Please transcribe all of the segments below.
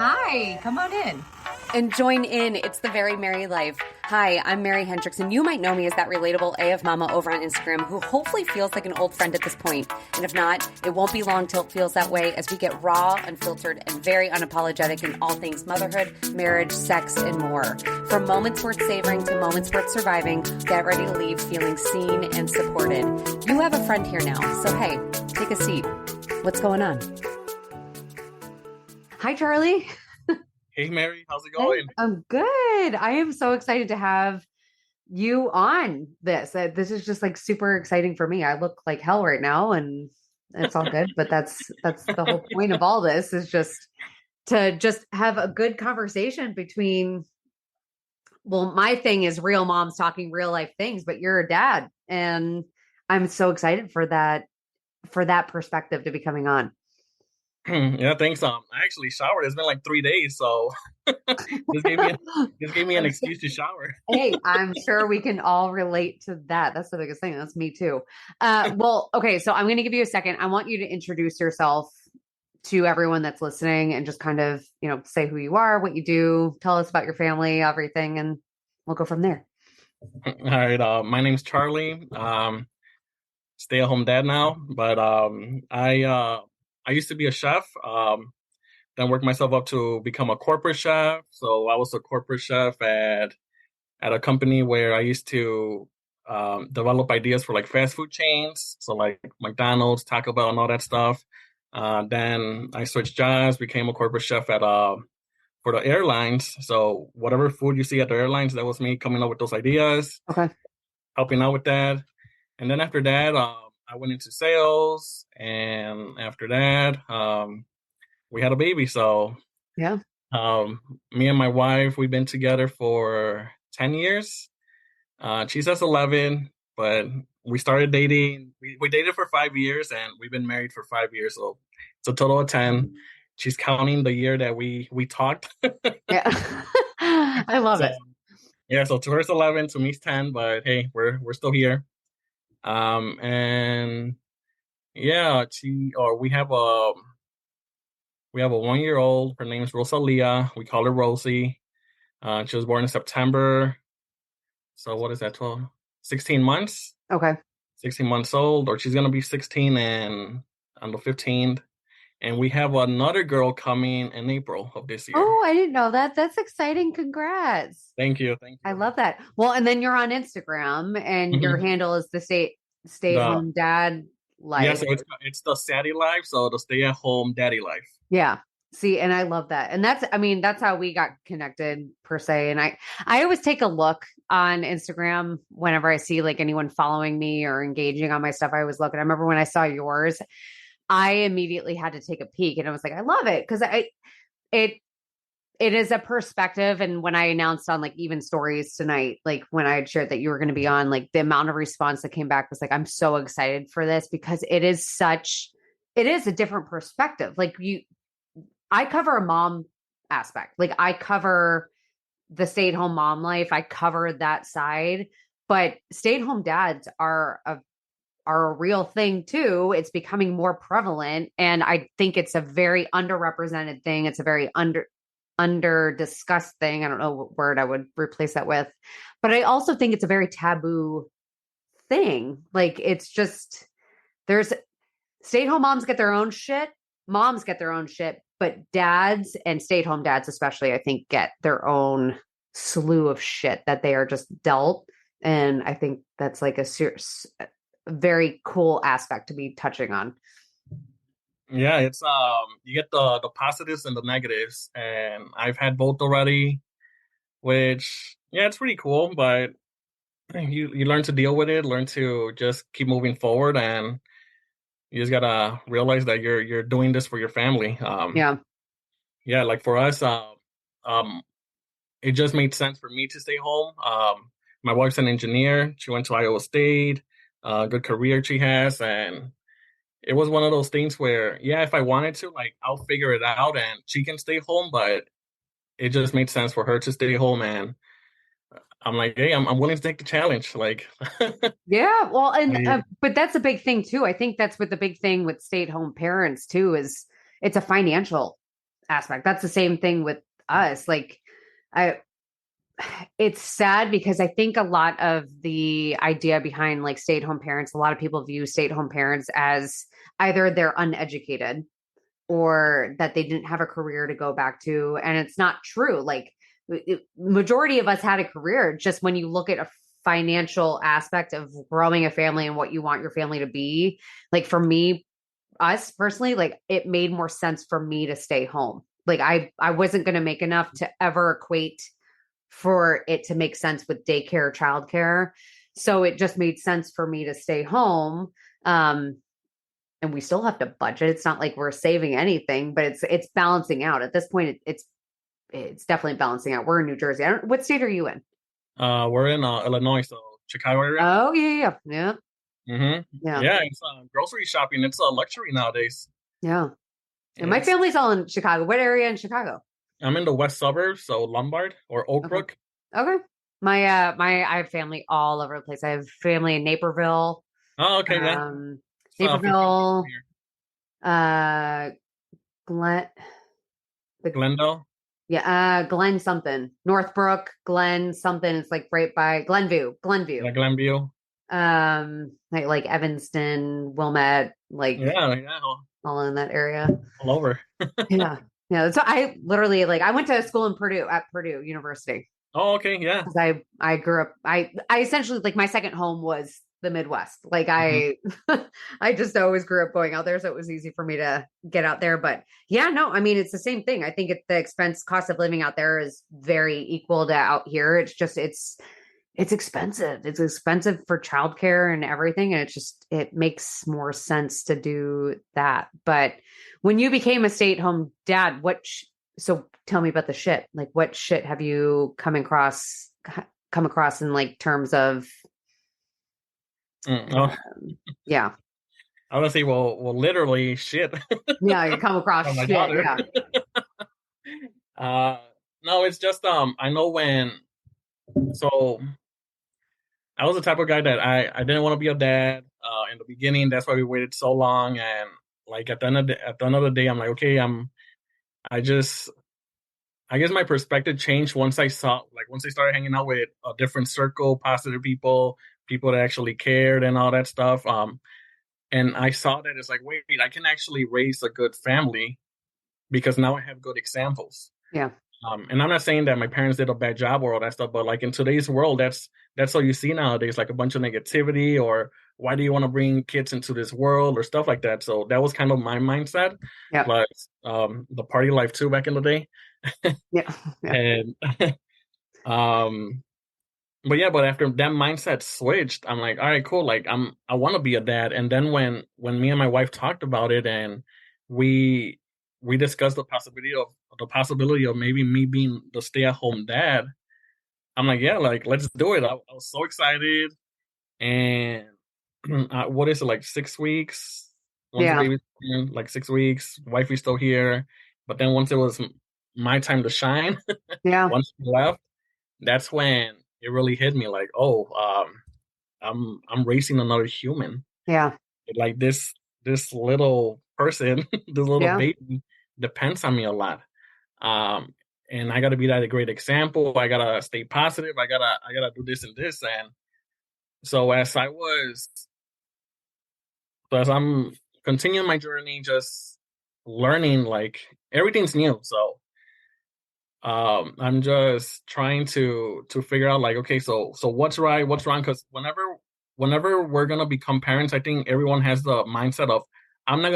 Hi, come on in. And join in. It's the Very Merry Life. Hi, I'm Mary Hendricks, and you might know me as that relatable AF Mama over on Instagram who hopefully feels like an old friend at this point. And if not, it won't be long till it feels that way as we get raw, unfiltered, and very unapologetic in all things motherhood, marriage, sex, and more. From moments worth savoring to moments worth surviving, get ready to leave feeling seen and supported. You have a friend here now, so hey, take a seat. What's going on? Hi, Charlie. Hey Mary, how's it going? I'm good. I am so excited to have you on this. This is just like super exciting for me. I look like hell right now and it's all good, but that's the whole point of all this is just to just have a good conversation between, well, my thing is real moms talking real life things, but you're a dad and I'm so excited for that perspective to be coming on. Yeah, thanks. I actually showered. It's been like 3 days, so this gave me an excuse to shower. Hey, I'm sure we can all relate to that. That's the biggest thing. That's me too. Well, okay, so I'm going to give you a second. I want you to introduce yourself to everyone that's listening and just kind of, say who you are, what you do, tell us about your family, everything, and we'll go from there. All right. My name's Charlie. Stay-at-home dad now, but I used to be a chef. Then worked myself up to become a corporate chef. So I was a corporate chef at a company where I used to develop ideas for like fast food chains, so like McDonald's, Taco Bell, and all that stuff. Then I switched jobs, became a corporate chef at for the airlines. So whatever food you see at the airlines, that was me coming up with those ideas, Okay. helping out with that. And then after that, I went into sales, and after that, we had a baby. So Yeah. me and my wife, we've been together for 10 years. She says 11, but we started dating. We dated for 5 years and we've been married for 5 years. So it's a total of 10. She's counting the year that we talked. Yeah. I love it. Yeah. So to her it's 11, to me it's 10, but hey, we're still here. And yeah, we have a 1-year-old. Her name is Rosalia. We call her Rosie. She was born in September. So what is that, 12? 16 months? Okay. 16 months old, or she's going to be 16 and on the 15th. And we have another girl coming in April of this year. Oh, I didn't know that. That's exciting. Congrats. Thank you. I love that. Well, and then you're on Instagram and your handle is the stay-at-home dad life. Yeah, so it's the Saddy life, so the stay-at-home daddy life. Yeah. See, and I love that. And that's how we got connected per se. And I always take a look on Instagram whenever I see like anyone following me or engaging on my stuff. I always look. And I remember when I saw yours, I immediately had to take a peek and I was like, I love it. Cause it is a perspective. And when I announced on like even stories tonight, like when I had shared that you were going to be on, like the amount of response that came back was like, I'm so excited for this because it is a different perspective. Like I cover a mom aspect. Like I cover the stay-at-home mom life. I cover that side, but stay-at-home dads are a real thing too. It's becoming more prevalent. And I think it's a very underrepresented thing. It's a very under discussed thing. I don't know what word I would replace that with, but I also think it's a very taboo thing. Like it's just, there's stay-at-home moms get their own shit. Moms get their own shit, but dads and stay-at-home dads, especially, I think, get their own slew of shit that they are just dealt. And I think that's like a very cool aspect to be touching on. Yeah, it's you get the positives and the negatives, and I've had both already, which yeah, it's pretty cool, but you learn to deal with it, learn to just keep moving forward, and you just gotta realize that you're doing this for your family. Yeah, like for us, it just made sense for me to stay home. My wife's an engineer. She went to Iowa State. Good career she has, and it was one of those things where, yeah, if I wanted to, like, I'll figure it out, and she can stay home. But it just made sense for her to stay home, and I'm like, hey, I'm willing to take the challenge. Like, yeah, well, and but that's a big thing too. I think that's what the big thing with stay-at-home parents too is it's a financial aspect. That's the same thing with us. Like, I, it's sad because I think a lot of the idea behind like stay at home parents, a lot of people view stay at home parents as either they're uneducated or that they didn't have a career to go back to. And it's not true. Like, majority of us had a career. Just when you look at a financial aspect of growing a family and what you want your family to be, like for me, us personally, like it made more sense for me to stay home. Like I wasn't going to make enough to ever equate for it to make sense with daycare, childcare. So it just made sense for me to stay home. And we still have to budget. It's not like we're saving anything, but it's balancing out. At this point, it's definitely balancing out. We're in New Jersey. What state are you in? We're in Illinois, so Chicago area. Oh yeah, yeah, Mm-hmm. yeah, Yeah, it's grocery shopping. It's a luxury nowadays. yeah. And my It's, family's all in Chicago. What area in Chicago? I'm in the west suburbs, so Lombard or Oak Okay. Brook. Okay. I have family all over the place. I have family in Naperville, Oh, okay, yeah. um, It's 15 minutes from Naperville, here. uh, Glen, the Glendale. yeah, Glen something, Northbrook, Glen something. It's like right by Glenview. Yeah, Glenview. Like Evanston, Wilmette, like Yeah, yeah, all in that area. all over. Yeah. Yeah. So I literally like I went to school in Purdue at Purdue University. Oh, okay, yeah. Because I grew up I essentially like my second home was the Midwest. Like Mhm. I just always grew up going out there, so it was easy for me to get out there. But yeah, no, I mean it's the same thing. I think the expense cost of living out there is very equal to out here. It's just it's expensive. It's expensive for childcare and everything, and it makes more sense to do that. But when you became a stay-at-home dad, so tell me about the shit. Like what shit have you come across in like terms of Oh, yeah. I would say, well, literally, shit. Yeah, you come across From my shit. daughter. Yeah. No, it's just I know when. So I was the type of guy that I didn't want to be a dad in the beginning. That's why we waited so long. And like at the end of the day, I'm like, okay, I just I guess my perspective changed once once I started hanging out with a different circle, positive people, people that actually cared and all that stuff. And I saw that it's like, wait, I can actually raise a good family because now I have good examples. Yeah. And I'm not saying that my parents did a bad job or all that stuff, but like in today's world, that's all you see nowadays, like a bunch of negativity or why do you want to bring kids into this world or stuff like that. So that was kind of my mindset. Yeah. Plus the party life too back in the day. Yeah. Yeah. And but after that mindset switched, I'm like, all right, cool. Like I want to be a dad. And then when me and my wife talked about it and we discussed the possibility of maybe me being the stay-at-home dad, I'm like, yeah, like let's do it. I was so excited. And what is it, like 6 weeks? Once the Yeah. baby's born, like 6 weeks, wife is still here. But then once it was my time to shine, Yeah. once she left, that's when it really hit me like, oh, I'm raising another human. Yeah. Like this little person, this little Yeah. baby depends on me a lot. And I gotta be that a great example. I gotta stay positive. I gotta do this and this. And so as I'm continuing my journey, just learning, like everything's new. So I'm just trying to figure out like, okay, so what's right, what's wrong? Because whenever we're gonna become parents, I think everyone has the mindset of I'm not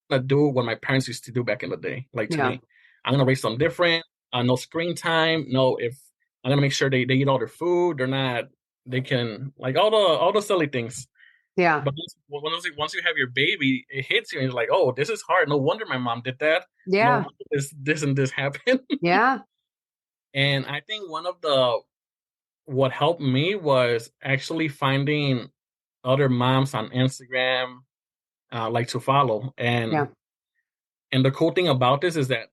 gonna do what my parents used to do back in the day. Like Yeah. today, I'm gonna raise them different. No screen time. No, if I'm gonna make sure they eat all their food. They're not. They can like all the silly things. Yeah. But once you have your baby, it hits you and you're like, oh, this is hard. No wonder my mom did that. No Yeah. wonder this and this happened. Yeah. And I think what helped me was actually finding other moms on Instagram, like to follow. Yeah. And the cool thing about this is that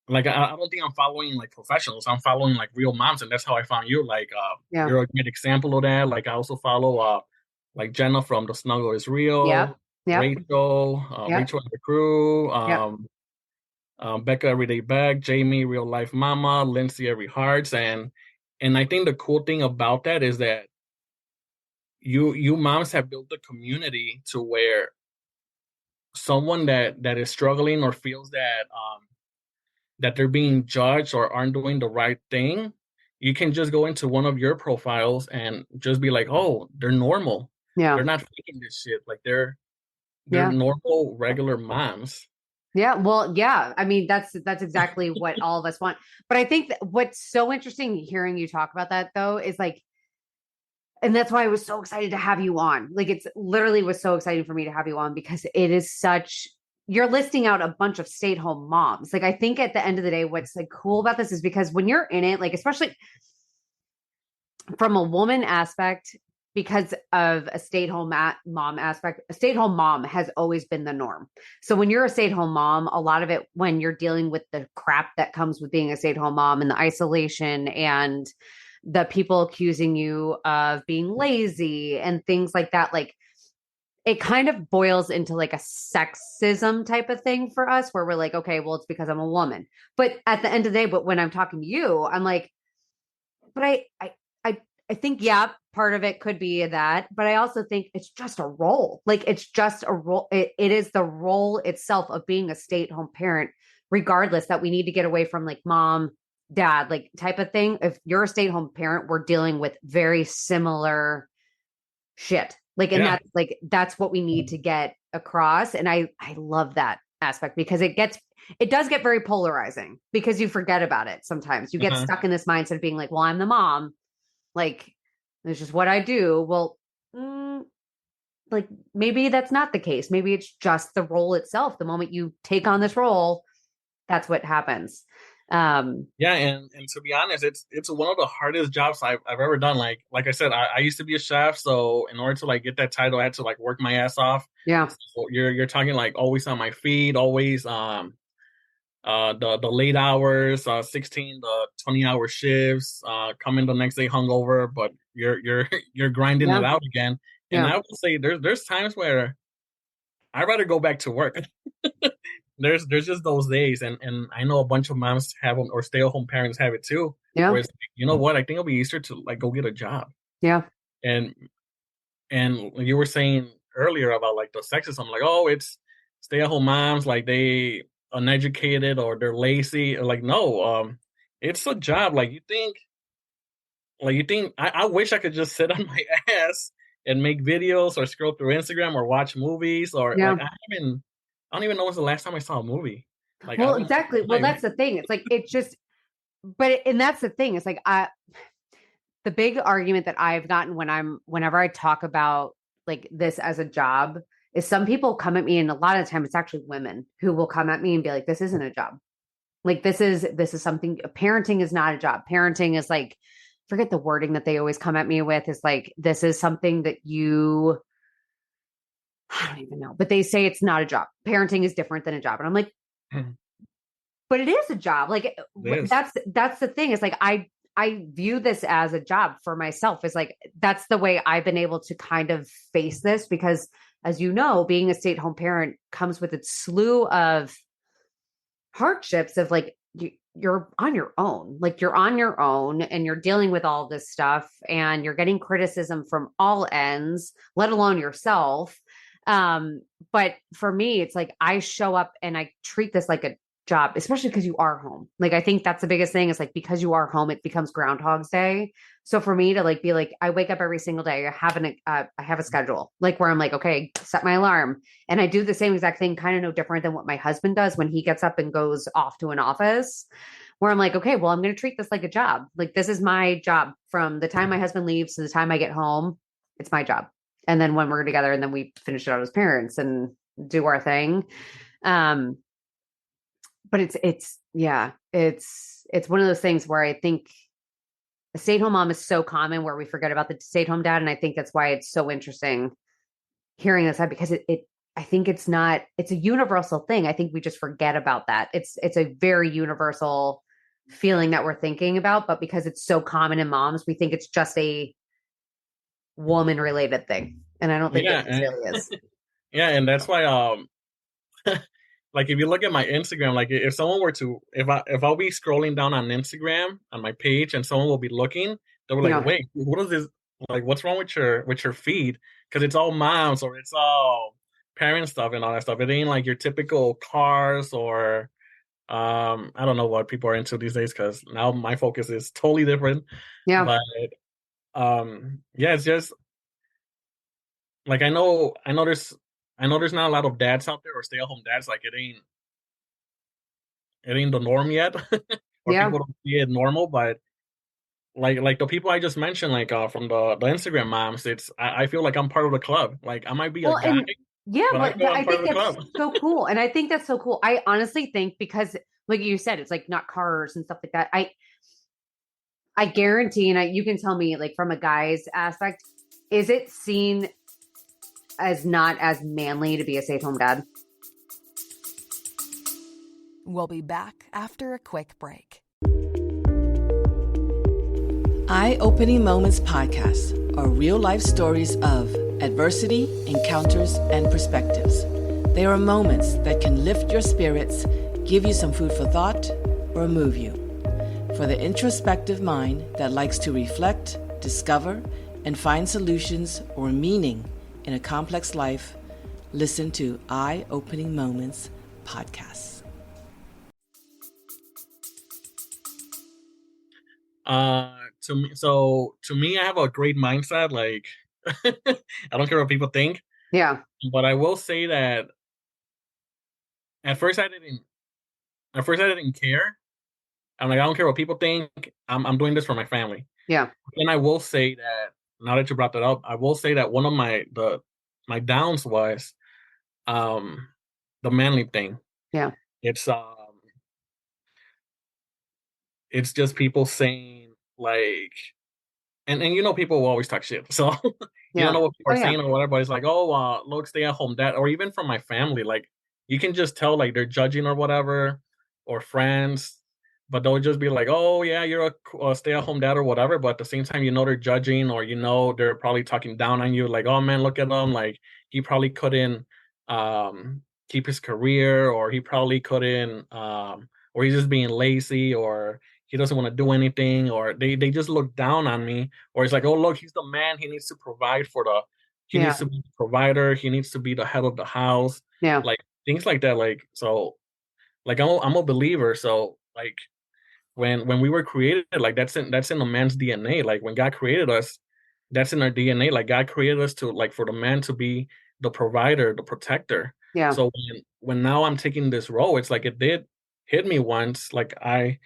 like I don't think I'm following like professionals. I'm following like real moms, and that's how I found you. Like Yeah. you're a great example of that. Like I also follow like Jenna from The Snuggle Is Real, Yeah. Yeah. Rachel, Yeah. Rachel and the crew. Yeah. Becca Everyday Beck, Jamie Real Life Mama, Lindsay Every Hearts, and I think the cool thing about that is that you moms have built a community to where someone that is struggling or feels that they're being judged or aren't doing the right thing, you can just go into one of your profiles and just be like, oh, they're normal. Yeah. They're not faking this shit. Like they're Yeah. normal, regular moms. Yeah. Well, yeah. I mean, that's exactly what all of us want. But I think that what's so interesting hearing you talk about that though is like, and that's why I was so excited to have you on. Like it's literally was so exciting for me to have you on because it is such you're listing out a bunch of stay-at-home moms. Like I think at the end of the day, what's like cool about this is because when you're in it, like especially from a woman aspect, because of a stay-at-home mom aspect, a stay-at-home mom has always been the norm. So when you're a stay-at-home mom, a lot of it when you're dealing with the crap that comes with being a stay-at-home mom and the isolation and the people accusing you of being lazy and things like that, like it kind of boils into like a sexism type of thing for us where we're like, okay, well, it's because I'm a woman. But at the end of the day, but when I'm talking to you, I'm like, but I I think yeah, part of it could be that, but I also think it's just a role. Like it's just a role. It is the role itself of being a stay-at-home parent, regardless that we need to get away from like mom, dad, like type of thing. If you're a stay-at-home parent, we're dealing with very similar shit. Like, and Yeah. that's what we need to get across. And I love that aspect because it does get very polarizing because you forget about it sometimes. You get Uh-huh. stuck in this mindset of being like, well, I'm the mom, like it's just what I do. Well, like maybe that's not the case. Maybe it's just the role itself. The moment you take on this role, that's what happens. Um, Yeah, and to be honest, it's one of the hardest jobs I've ever done. Like I said, I used to be a chef, so in order to like get that title, I had to like work my ass off. yeah, So you're talking like always on my feet, always the late hours, 16 to 20 hour shifts, coming the next day hungover, but you're you're grinding it yeah, out again. And yeah, I would say there's times where I'd rather go back to work. There's just those days, and I know a bunch of moms have them or stay at home parents have it too. yeah, Where it's like, you know what, I think it'll be easier to like go get a job. yeah, And you were saying earlier about like the sexism, like oh, it's stay at home moms, like they uneducated or they're lazy. Like no, it's a job. Like you think I wish I could just sit on my ass and make videos or scroll through Instagram or watch movies or yeah. like I don't even know when's the last time I saw a movie. Like I Well, don't exactly. Well, time. that's the thing. It's like it just, and that's the thing. It's like the big argument that I've gotten whenever I talk about like this as a job is some people come at me, and a lot of the time it's actually women who will come at me and be like, "This isn't a job. Like this is something. Parenting is not a job. Parenting is like." Forget the wording that they always come at me with is like this is something that you I don't even know, but they say it's not a job. Parenting is different than a job. And I'm like, but it is a job. Like It is. that's the thing. It's like I view this as a job for myself. Is like that's the way I've been able to kind of face this because as you know, being a stay-at-home parent comes with its slew of hardships of like you're on your own. Like you're on your own and you're dealing with all this stuff and you're getting criticism from all ends, let alone yourself. But for me, it's like I show up and I treat this like a job, especially because you are home. Like I think that's the biggest thing is like because you are home, it becomes Groundhog's Day. So for me to like be like, I wake up every single day. I have a schedule like where I'm like, okay, set my alarm, and I do the same exact thing, kind of no different than what my husband does when he gets up and goes off to an office. Where I'm like, okay, well, I'm going to treat this like a job. Like this is my job from the time my husband leaves to the time I get home. It's my job, and then when we're together, and then we finish it out as parents and do our thing. Um, but it's yeah, it's one of those things where I think a stay-at-home mom is so common where we forget about the stay-at-home dad, and I think that's why it's so interesting hearing this side because it I think it's a universal thing. I think we just forget about that. It's a very universal feeling that we're thinking about, but because it's so common in moms, we think it's just a woman related thing. And I don't think it Yeah, necessarily is. yeah, and that's why like if you look at my Instagram, like if someone were to if I'll be scrolling down on Instagram on my page and someone will be looking, they'll be like, Yeah. wait, what is this? Like, what's wrong with your feed? Because it's all moms or it's all parent stuff and all that stuff. It ain't like your typical cars or I don't know what people are into these days because now my focus is totally different. Yeah. But yeah, it's just like I know there's not a lot of dads out there or stay at home dads. Like it ain't the norm yet, or Yeah. people don't see it normal. But like the people I just mentioned, like from the Instagram moms, I feel like I'm part of the club. Like I might be a Well, guy, and yeah, but I but feel I'm I part of think the that's club. so cool. And I think that's so cool. I honestly think because like you said, it's like not cars and stuff like that. I guarantee, and you can tell me like from a guy's aspect, is it seen as not as manly to be a stay-at-home dad? We'll be back after a quick break. Eye-Opening Moments podcasts are real-life stories of adversity, encounters, and perspectives. They are moments that can lift your spirits, give you some food for thought, or move you. For the introspective mind that likes to reflect, discover, and find solutions or meaning in a complex life, listen to Eye-Opening Moments podcasts. To me, I have a great mindset. Like I don't care what people think, Yeah. but I will say that at first I didn't. At first I didn't care. I'm like I don't care what people think. I'm doing this for my family. Yeah. And I will say that now that you brought that up, I will say that one of my downs was um the manly thing. Yeah. It's it's just people saying like and you know people will always talk shit. So you don't Yeah. know what people Oh are yeah. saying or whatever, but it's like, oh look, stay at home dad, or even from my family, like you can just tell like they're judging or whatever, or friends, but they'll just be like, oh yeah, you're a stay at home dad or whatever, but at the same time, you know they're judging or you know they're probably talking down on you, like, oh man, look at him, like he probably couldn't keep his career, or he probably couldn't or he's just being lazy, or he doesn't want to do anything, or they just look down on me, or it's like, oh look, he's the man, he needs to provide for the he Yeah. needs to be the provider, he needs to be the head of the house, Yeah. like things like that. Like so like I'm a believer, so like when we were created, like that's in a man's DNA. Like when God created us, that's in our DNA. Like God created us to like for the man to be the provider, the protector. Yeah. So when now I'm taking this role, it's like it did hit me once. Like I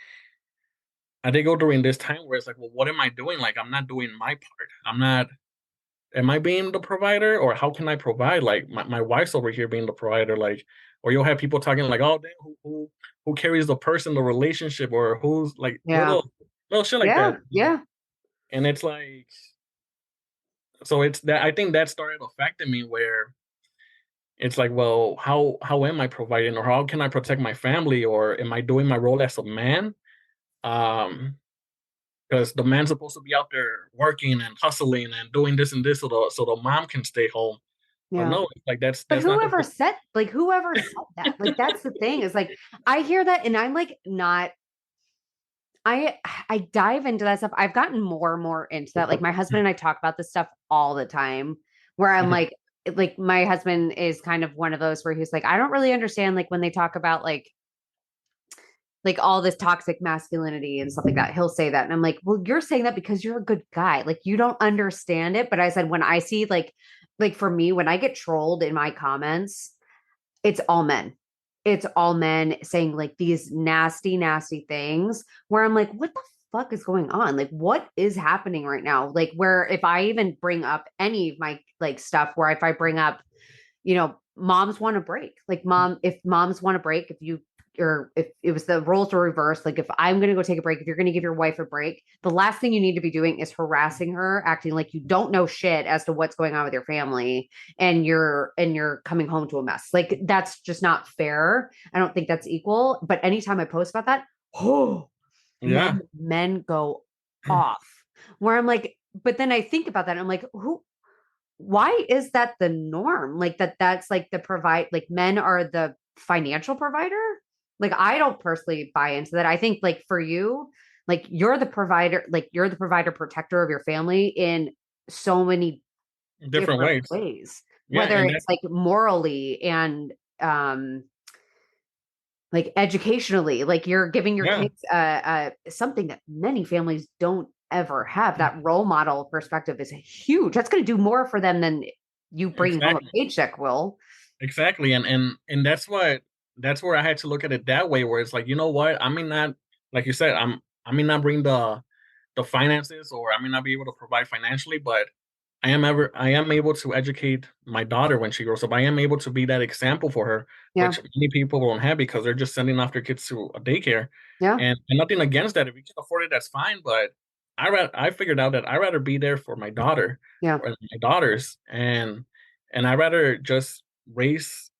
did go during this time where it's like, well, what am I doing? Like I'm not doing my part. I'm not am I being the provider, or how can I provide? Like my wife's over here being the provider, like, or you'll have people talking like, oh damn, who carries the person, the relationship, or who's like Yeah. little shit like that. Yeah. Yeah. And it's like, so it's that I think that started affecting me where it's like, well, how am I providing, or how can I protect my family, or am I doing my role as a man? Um, because the man's supposed to be out there working and hustling and doing this and this so the mom can stay home. But Yeah. no, like But that's not the whoever said that? Like that's the thing is like I hear that and I'm like not I dive into that stuff. I've gotten more and more into that. Like my husband and I talk about this stuff all the time where I'm Mhm. like my husband is kind of one of those where he's like, I don't really understand like when they talk about like all this toxic masculinity and stuff like that. He'll say that. And I'm like, well, you're saying that because you're a good guy. Like you don't understand it. But I said, when I see like for me, when I get trolled in my comments, it's all men. It's all men saying like these nasty, nasty things where I'm like, what the fuck is going on? Like, what is happening right now? Like, where if I even bring up any of my like stuff, where if I bring up, moms want a break, like if moms want a break, if you or if it was the roles were reversed, like if I'm going to go take a break, if you're going to give your wife a break, the last thing you need to be doing is harassing her, acting like you don't know shit as to what's going on with your family and you're coming home to a mess. Like that's just not fair. I don't think that's equal. But anytime I post about that, oh, Yeah. men go off. Where I'm like, but then I think about that and I'm like, why is that the norm? Like that's like the provide like men are the financial provider. Like, I don't personally buy into that. I think like for you, like you're the provider, protector of your family in so many Different different ways. ways, Yeah, whether and it's like morally and like educationally, like you're giving your yeah, kids something that many families don't ever have. That role model perspective is huge. That's going to do more for them than you bringing home a exactly. paycheck will. Exactly, and that's where I had to look at it that way, where it's like, you know what, I may not, like you said, I may not bring the finances, or I may not be able to provide financially, but I am able to educate my daughter when she grows up. I am able to be that example for her, Yeah. which many people won't have because they're just sending off their kids to a daycare. Yeah. And nothing against that. If you can afford it, that's fine. But I figured out that I'd rather be there for my daughter Yeah. or my daughters, and I'd rather just raise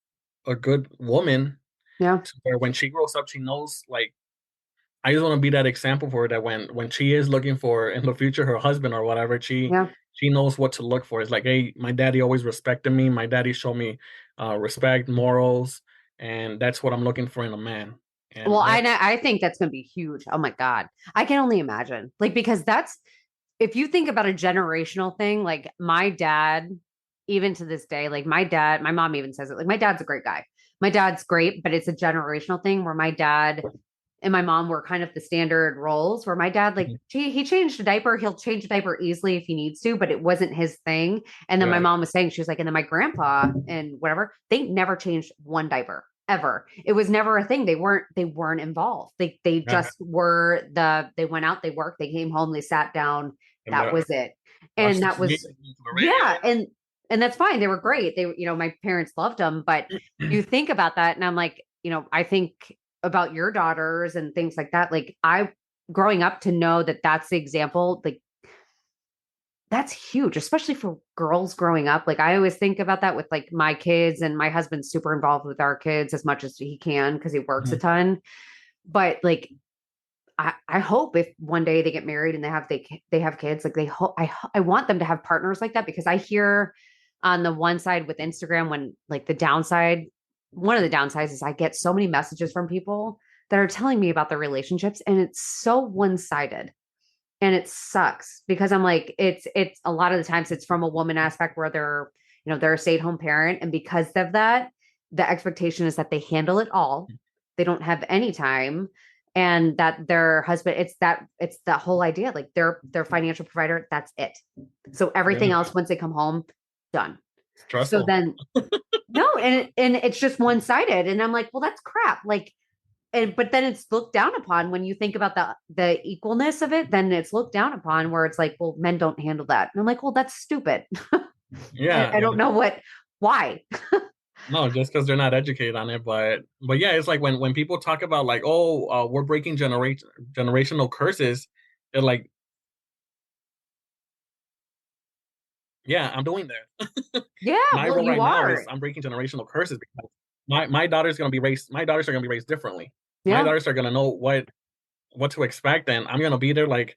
a good woman Yeah. to where when she grows up, she knows, like, I just want to be that example for her, that when she is looking for in the future her husband or whatever, Yeah. she knows what to look for. It's like, hey, my daddy always respected me. My daddy showed me respect, morals, and that's what I'm looking for in a man. Well, And that's I think that's going to be huge. Oh my God. I can only imagine. Like, because that's, if you think about a generational thing, like my dad, even to this day, like my mom even says it, like my dad's a great guy. My dad's great, but it's a generational thing where my dad and my mom were kind of the standard roles, where my dad, like, he changed a diaper. He'll change a diaper easily if he needs to, but it wasn't his thing. And then my yeah, mom was saying, she was like, and then my grandpa and whatever, they never changed one diaper ever. It was never a thing. They weren't involved. They yeah, just they went out, they worked, they came home, they sat down. and That was it. watch And the that TV, was, listen to the yeah. radio. And that's fine. They were great. They, my parents loved them, but you think about that. And I'm like, I think about your daughters and things like that. Like, I, growing up, to know that that's the example, like, that's huge, especially for girls growing up. Like, I always think about that with like my kids, and my husband's super involved with our kids as much as he can because he works a Mhm. ton. But like, I hope if one day they get married and they have kids, like, I want them to have partners like that, because I hear on the one side with Instagram, when like one of the downsides is I get so many messages from people that are telling me about their relationships, and it's so one-sided, and it sucks, because I'm like, it's a lot of the times it's from a woman aspect, where they're a stay-at-home parent, and because of that, the expectation is that they handle it all. They don't have any time, and that their husband, it's the whole idea, like their financial provider, that's it. So everything Yeah, else, once they come home, done. So stressful. then, no, and it's just one-sided, and I'm like, well, that's crap. Like, but then it's looked down upon when you think about the equalness of it. Then it's looked down upon, where it's like, well, men don't handle that, and I'm like, well, that's stupid. Yeah, I don't know why. no, just because they're not educated on it, but yeah, it's like when people talk about, like, oh, we're breaking generational curses, they're like, yeah, I'm doing that. Yeah, My well, role you right now is are. I'm breaking generational curses because my daughter's gonna be raised. My daughters are gonna be raised differently. My Yeah, daughters are gonna know what to expect, and I'm gonna be there, like,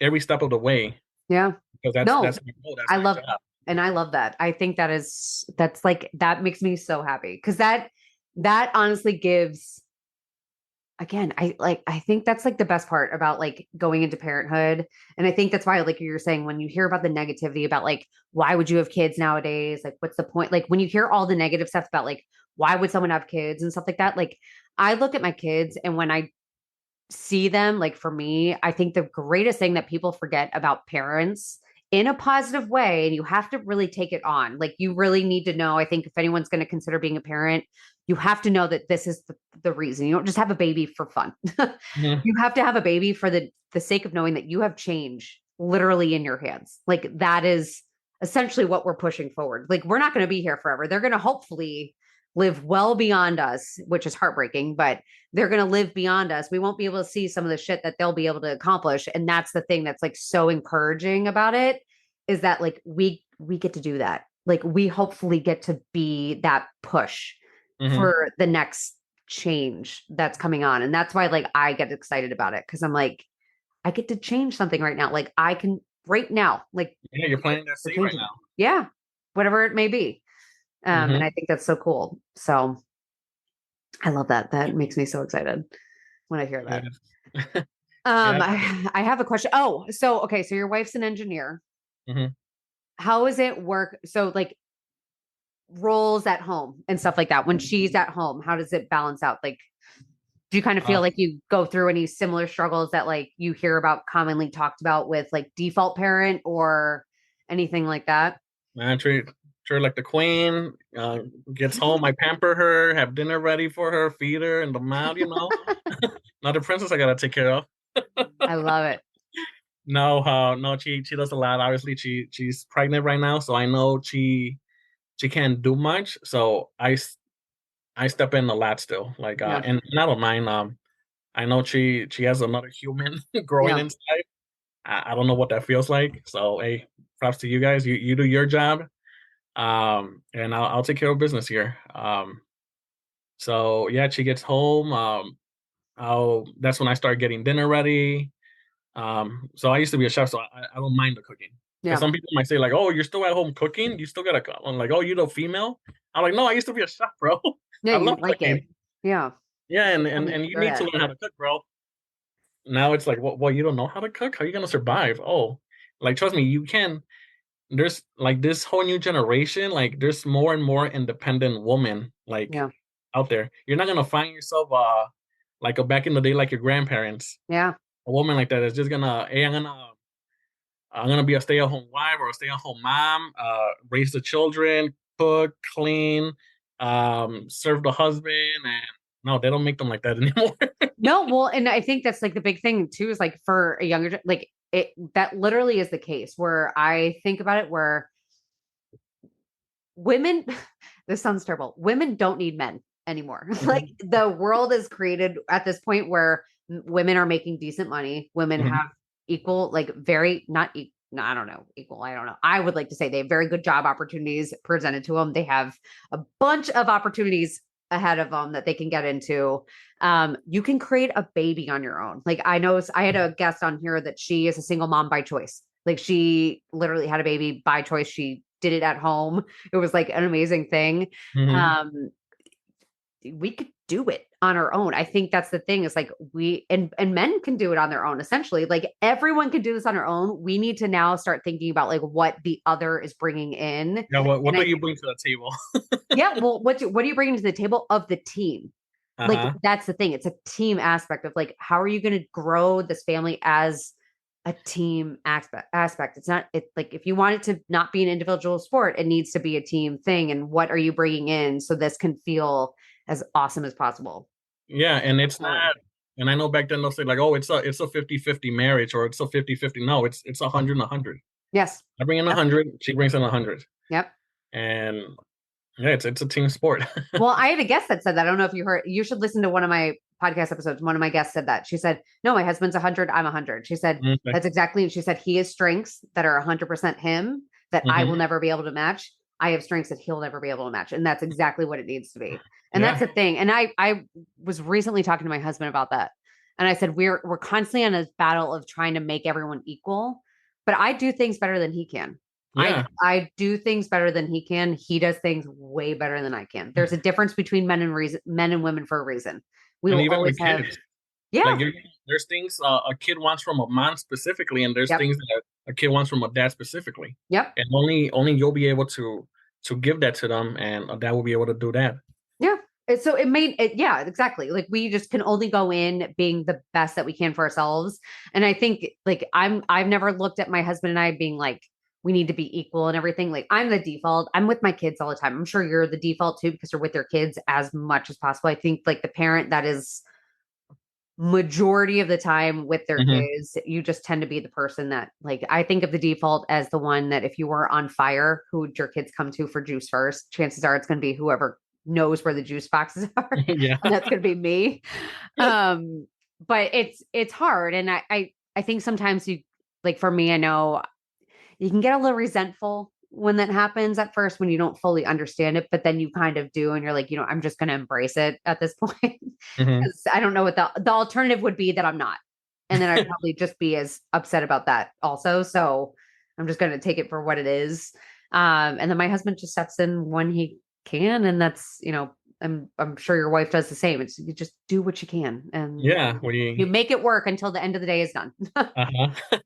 every step of the way, yeah. because No, that's my goal. That's I my love, job. and I love that. I think that's like, that makes me so happy, because that honestly gives, again, I think that's like the best part about like going into parenthood. And I think that's why, like you're saying, when you hear about the negativity about like, why would you have kids nowadays? Like, what's the point? Like, when you hear all the negative stuff about like, why would someone have kids and stuff like that? Like, I look at my kids, and when I see them, like, for me, I think the greatest thing that people forget about parents, in a positive way, and you have to really take it on, like, you really need to know, I think, if anyone's going to consider being a parent, you have to know that this is the reason. You don't just have a baby for fun. Mhm. You have to have a baby for the sake of knowing that you have change literally in your hands. Like, that is essentially what we're pushing forward. Like, we're not going to be here forever. They're going to hopefully live well beyond us, which is heartbreaking, but they're going to live beyond us. We won't be able to see some of the shit that they'll be able to accomplish. And that's the thing that's like so encouraging about it, is that like we get to do that. Like, we hopefully get to be that push Mhm. for the next change that's coming on. And that's why like I get excited about it, because I'm like, I get to change something right now. Like, I can right now, like, Yeah, you're planting that we're seed right changing it. now. Yeah. Whatever it may be. And Mhm. I think that's so cool. So I love that. That makes me so excited when I hear that. Yeah. Yeah. I have a question. Oh, so okay, so your wife's an engineer. Mhm. How does it work? So like roles at home and stuff like that. When she's at home, how does it balance out? Like, do you kind of feel Uh, like you go through any similar struggles that like you hear about commonly talked about with like default parent or anything like that? man, treat her like the queen. Gets home, I pamper her, have dinner ready for her, feed her, and the mouth, Not the princess I gotta take care of. I love it. No, no, she does a lot. Obviously, she's pregnant right now, so I know she can't do much. So I step in a lot still. Like, Yeah. and I don't mind. I know she has another human growing Yeah. inside. I don't know what that feels like. So hey, props to you guys. You do your job. And I'll take care of business here. So yeah, she gets home. I'll That's when I start getting dinner ready. So I used to be a chef, so I don't mind the cooking. Because Yeah. some people might say like, "Oh, you're still at home cooking? You still gotta cook?" I'm like, "Oh, you the female?" I'm like, "No, I used to be a chef, bro. Yeah. I You love like it. cooking. Yeah. Yeah, and I and mean, and you good need to at learn how to cook, bro." Now it's like, well, you don't know how to cook? How are you gonna survive? Oh, like trust me, you can. There's like this whole new generation. Like there's more and more independent women like Yeah. out there. You're not gonna find yourself like a back in the day like your grandparents. Yeah. A woman like that is just gonna, hey, I'm gonna be a stay-at-home wife or a stay-at-home mom, raise the children, cook, clean, serve the husband, and no, they don't make them like that anymore. No, well, and I think that's like the big thing too is like for a younger, like it, that literally is the case where I think about it where women, this sounds terrible, women don't need men anymore. Like Mhm, the world is created at this point where women are making decent money. Women mhm, have equal, like very, not, no, I don't know, equal. I don't know. I would like to say they have very good job opportunities presented to them. They have a bunch of opportunities ahead of them that they can get into. You can create a baby on your own. Like I know I had a guest on here that she is a single mom by choice. Like she literally had a baby by choice. She did it at home. It was like an amazing thing. mhm. Um, we could do it on our own. I think that's the thing is like we and men can do it on their own essentially. Like everyone can do this on their own. We need to now start thinking about like what the other is bringing in. Yeah, what And do I you bring to the table? yeah, well what are you bringing to the table of the team? Like Uh-huh. that's the thing. It's a team aspect of like how are you going to grow this family as a team aspect. It's not it like if you want it to not be an individual sport, it needs to be a team thing. And what are you bringing in so this can feel as awesome as possible? Yeah, and it's Absolutely. not, and I know back then they'll say like, "Oh, it's a 50-50 marriage or it's a 50-50." No, it's 100 and 100. Yes. I bring in Yep. 100, she brings in 100. Yep. And yeah, it's a team sport. Well, I had a guest that said that. I don't know if you heard. You should listen to one of my podcast episodes. One of my guests said that. She said, "No, my husband's 100. I'm 100." She said, Okay. "That's exactly." She said, "He has strengths that are 100% him that I will Mhm. never be able to match. I have strengths that he'll never be able to match." And that's exactly what it needs to be. And that's Yeah. the thing. And I was recently talking to my husband about that. And I said, we're constantly on a battle of trying to make everyone equal, but I do things better than he can. I Yeah. I do things better than he can. He does things way better than I can. There's a difference between men and women for a reason. We And will even always with have kids, like yeah. there's things a kid wants from a mom specifically, and there's Yep. things that a kid wants from a dad specifically. Yep. And only you'll be able to give that to them, and a dad will be able to do that. Yeah. So it made it, yeah, exactly. Like we just can only go in being the best that we can for ourselves. And I think like I've never looked at my husband and I being like, we need to be equal and everything. Like I'm the default. I'm with my kids all the time. I'm sure you're the default too, because you're with your kids as much as possible. I think like the parent that is majority of the time with their Hmm. kids, you just tend to be the person that like I think of the default as the one that if you were on fire, who would your kids come to for juice first? Chances are it's going to be whoever knows where the juice boxes are, Yeah. and that's going to be me. Um, but it's hard, and I think sometimes you like for me, I know you can get a little resentful when that happens at first when you don't fully understand it, but then you kind of do, and you're like, I'm just going to embrace it at this point Hmm. because I don't know what the alternative would be that I'm not, and then I'd probably just be as upset about that also. So I'm just going to take it for what it is. And then my husband just steps in when he can, and that's I'm sure your wife does the same. It's you just do what you can and Yeah, you make it work until the end of the day is done. uh-huh.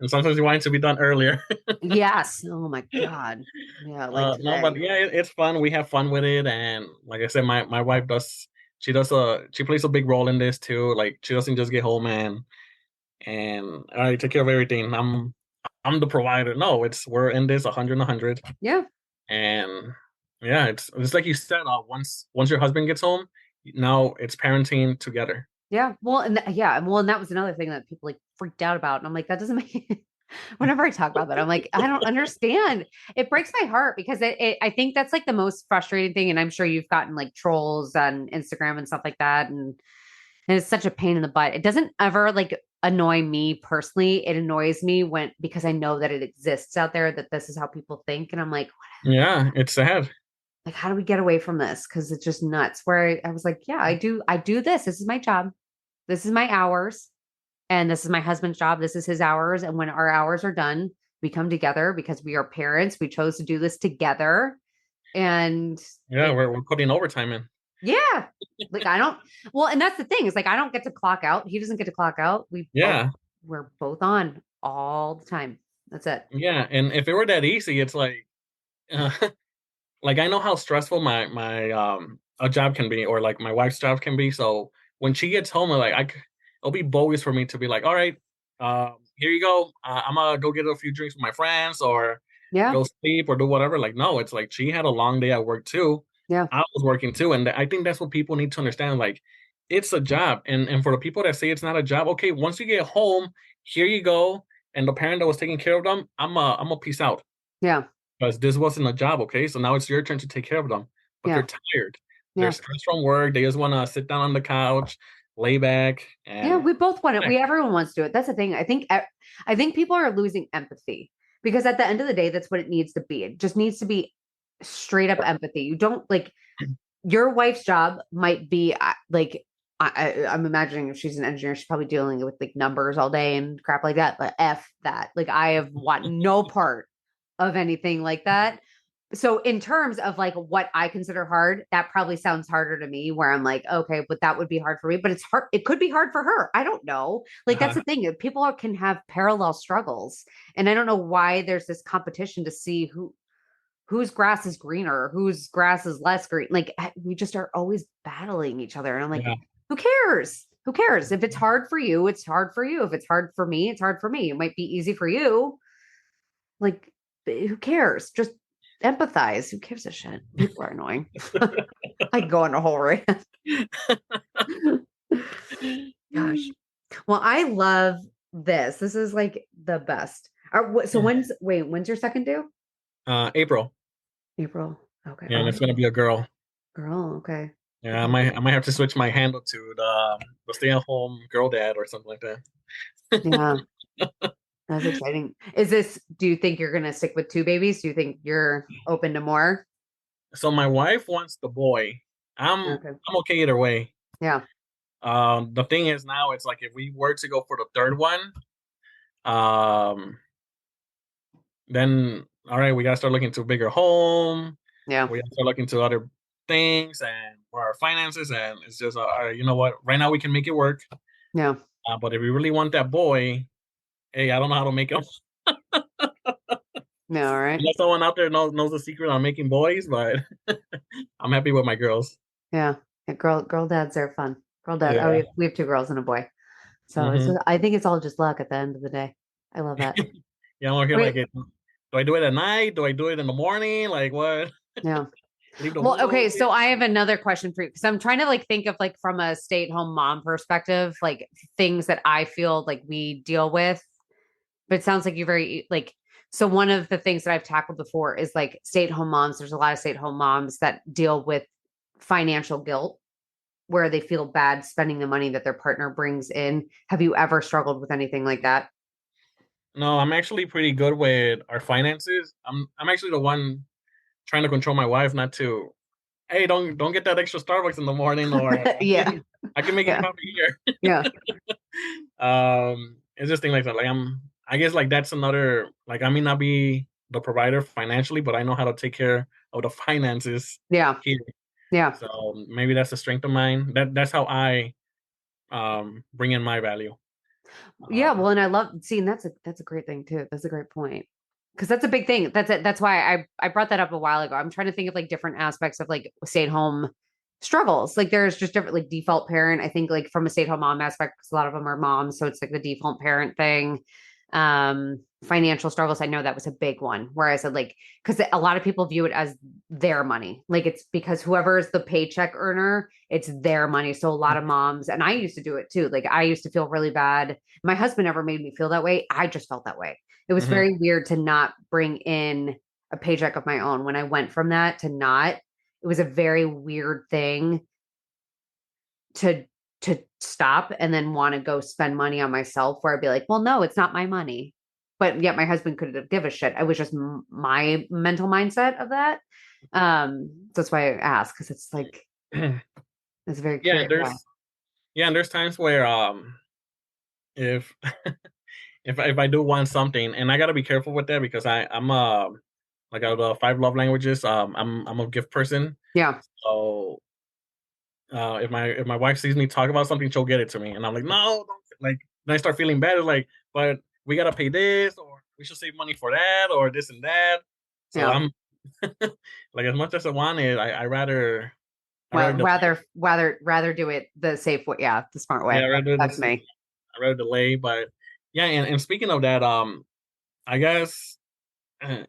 And sometimes you want it to be done earlier. Yes. Oh my God. Yeah, like No, but today. yeah, it's fun. We have fun with it, and like I said, my wife does. She plays a big role in this too. Like she doesn't just get home and I take care of everything. I'm the provider. No, it's we're in this 100 Yeah. and yeah, it's like you said. Once your husband gets home, now it's parenting together. Yeah. Well, and that was another thing that people like freaked out about. And I'm like, that doesn't make whenever I talk about that, I'm like, I don't understand. It breaks my heart because I think that's like the most frustrating thing. And I'm sure you've gotten like trolls on Instagram and stuff like that. And it's such a pain in the butt. It doesn't ever like annoy me personally. It annoys me because I know that it exists out there, that this is how people think. And I'm like, Yeah, it's sad. like, how do we get away from this? Because it's just nuts. Where I was like, yeah, I do this. This is my job. This is my hours. And this is my husband's job. This is his hours. And when our hours are done, we come together because we are parents. We chose to do this together. And Yeah, we're putting overtime in. yeah, like I don't, well, and that's the thing is like, I don't get to clock out. He doesn't get to clock out. Yeah, We're both on all the time. That's it. yeah. And if it were that easy, it's like, uh, like I know how stressful my a job can be, or like my wife's job can be. So when she gets home, it'll be bogus for me to be like, all right, here you go. I'm gonna go get a few drinks with my friends, or Yeah. go sleep, or do whatever. Like, no, it's like she had a long day at work too. Yeah. I was working too, and I think that's what people need to understand. Like, it's a job, and for the people that say it's not a job, okay, once you get home, here you go. And the parent that was taking care of them, I'm a peace out Yeah. because this wasn't a job. Okay, so now it's your turn to take care of them. But Yeah. they're tired. Yeah. They're stressed from work. They just want to sit down on the couch, lay back, Yeah. and We both want it. Everyone wants to do it. That's the thing. I think people are losing empathy because at the end of the day, that's what it needs to be. It just needs to be straight up empathy. You don't like your wife's job might be like, I'm imagining if she's an engineer, she's probably dealing with like numbers all day and crap like that. But F that. Like I have want no part of anything like that. So in terms of like what I consider hard, that probably sounds harder to me where I'm like, okay, but that would be hard for me, but it's hard. It could be hard for her. I don't know. Like that's the thing. People can have parallel struggles. And I don't know why there's this competition to see whose grass is greener, whose grass is less green. Like we just are always battling each other. And I'm like, yeah. who cares? Who cares? If it's hard for you, it's hard for you. If it's hard for me, it's hard for me. It might be easy for you. Like, who cares? Just empathize. Who gives a shit? People are annoying. I could go on a whole rant. Gosh. Well, I love this. This is like the best. So when's your second due? April. April. Okay. Yeah, and it's gonna be a girl. Girl. Okay. Yeah, I might have to switch my handle to the stay-at-home girl dad or something like that. Yeah. That's exciting. Do you think you're gonna stick with 2 babies? Do you think you're open to more? So my wife wants the boy. I'm okay either way. Yeah. The thing is now it's like if we were to go for the third one, then all right, we gotta start looking to a bigger home. Yeah. We gotta start looking to other things and for our finances, and it's just all right, you know what? Right now we can make it work. Yeah. But if we really want that boy, hey, I don't know how to make him. No, all right. Unless someone out there knows the secret on making boys, but I'm happy with my girls. Yeah. Girl dads are fun. Girl dad. Yeah. Oh, we have 2 girls and a boy. So I think it's all just luck at the end of the day. I love that. Yeah, I'm here like it. Do I do it at night? Do I do it in the morning? Like what? Yeah. Well, okay. So I have another question for you because I'm trying to like think of like from a stay-at-home mom perspective, like things that I feel like we deal with. But it sounds like you're very like, so one of the things that I've tackled before is like stay-at-home moms. There's a lot of stay-at-home moms that deal with financial guilt where they feel bad spending the money that their partner brings in. Have you ever struggled with anything like that? No, I'm actually pretty good with our finances. I'm actually the one trying to control my wife not to, hey, don't get that extra Starbucks in the morning, or yeah, I can make it coffee here. Yeah. It's just things like that. Like I guess like that's another, like I may not be the provider financially, but I know how to take care of the finances. Yeah. Here. Yeah. So maybe that's a strength of mine. That's how I bring in my value. Yeah, well, and I love seeing that's a great thing too. That's a greght point. Because that's a big thing. That's it. That's why I brought that up a while ago. I'm trying to think of like different aspects of like stay-at-home struggles. Like there's just different like default parent. I think like from a stay-at-home mom aspect, because a lot of them are moms, so it's like the default parent thing. Financial struggles. I know that was a big one where I said like because a lot of people view it as their money. Like it's because whoever is the paycheck earner, it's their money. So a lot of moms, and I used to do it too. Like I used to feel really bad. My husband never made me feel that way. I just felt that way. It was Hmm. very weird to not bring in a paycheck of my own when I went from that to not. It was a very weird thing to stop and then want to go spend money on myself where I'd be like, well, no, it's not my money. But yet my husband couldn't give a shit. It was just my mental mindset of that. That's why I asked because it's like it's very Yeah, curious. Yeah. and there's times where if if I do want something, and I gotta be careful with that because I'm like out of the five love languages, I'm a gift person. Yeah. So if my wife sees me talk about something, she'll get it to me, and I'm like, no, don't. Like then I start feeling bad. It's like, but we gotta pay this, or we should save money for that, or this and that. So Yeah. I'm like, as much as I want it, I Well, rather delay. rather do it the safe way. Yeah, the smart Yeah, way. I rather That's this. me. I rather delay, but yeah, and speaking of that, I guess uh,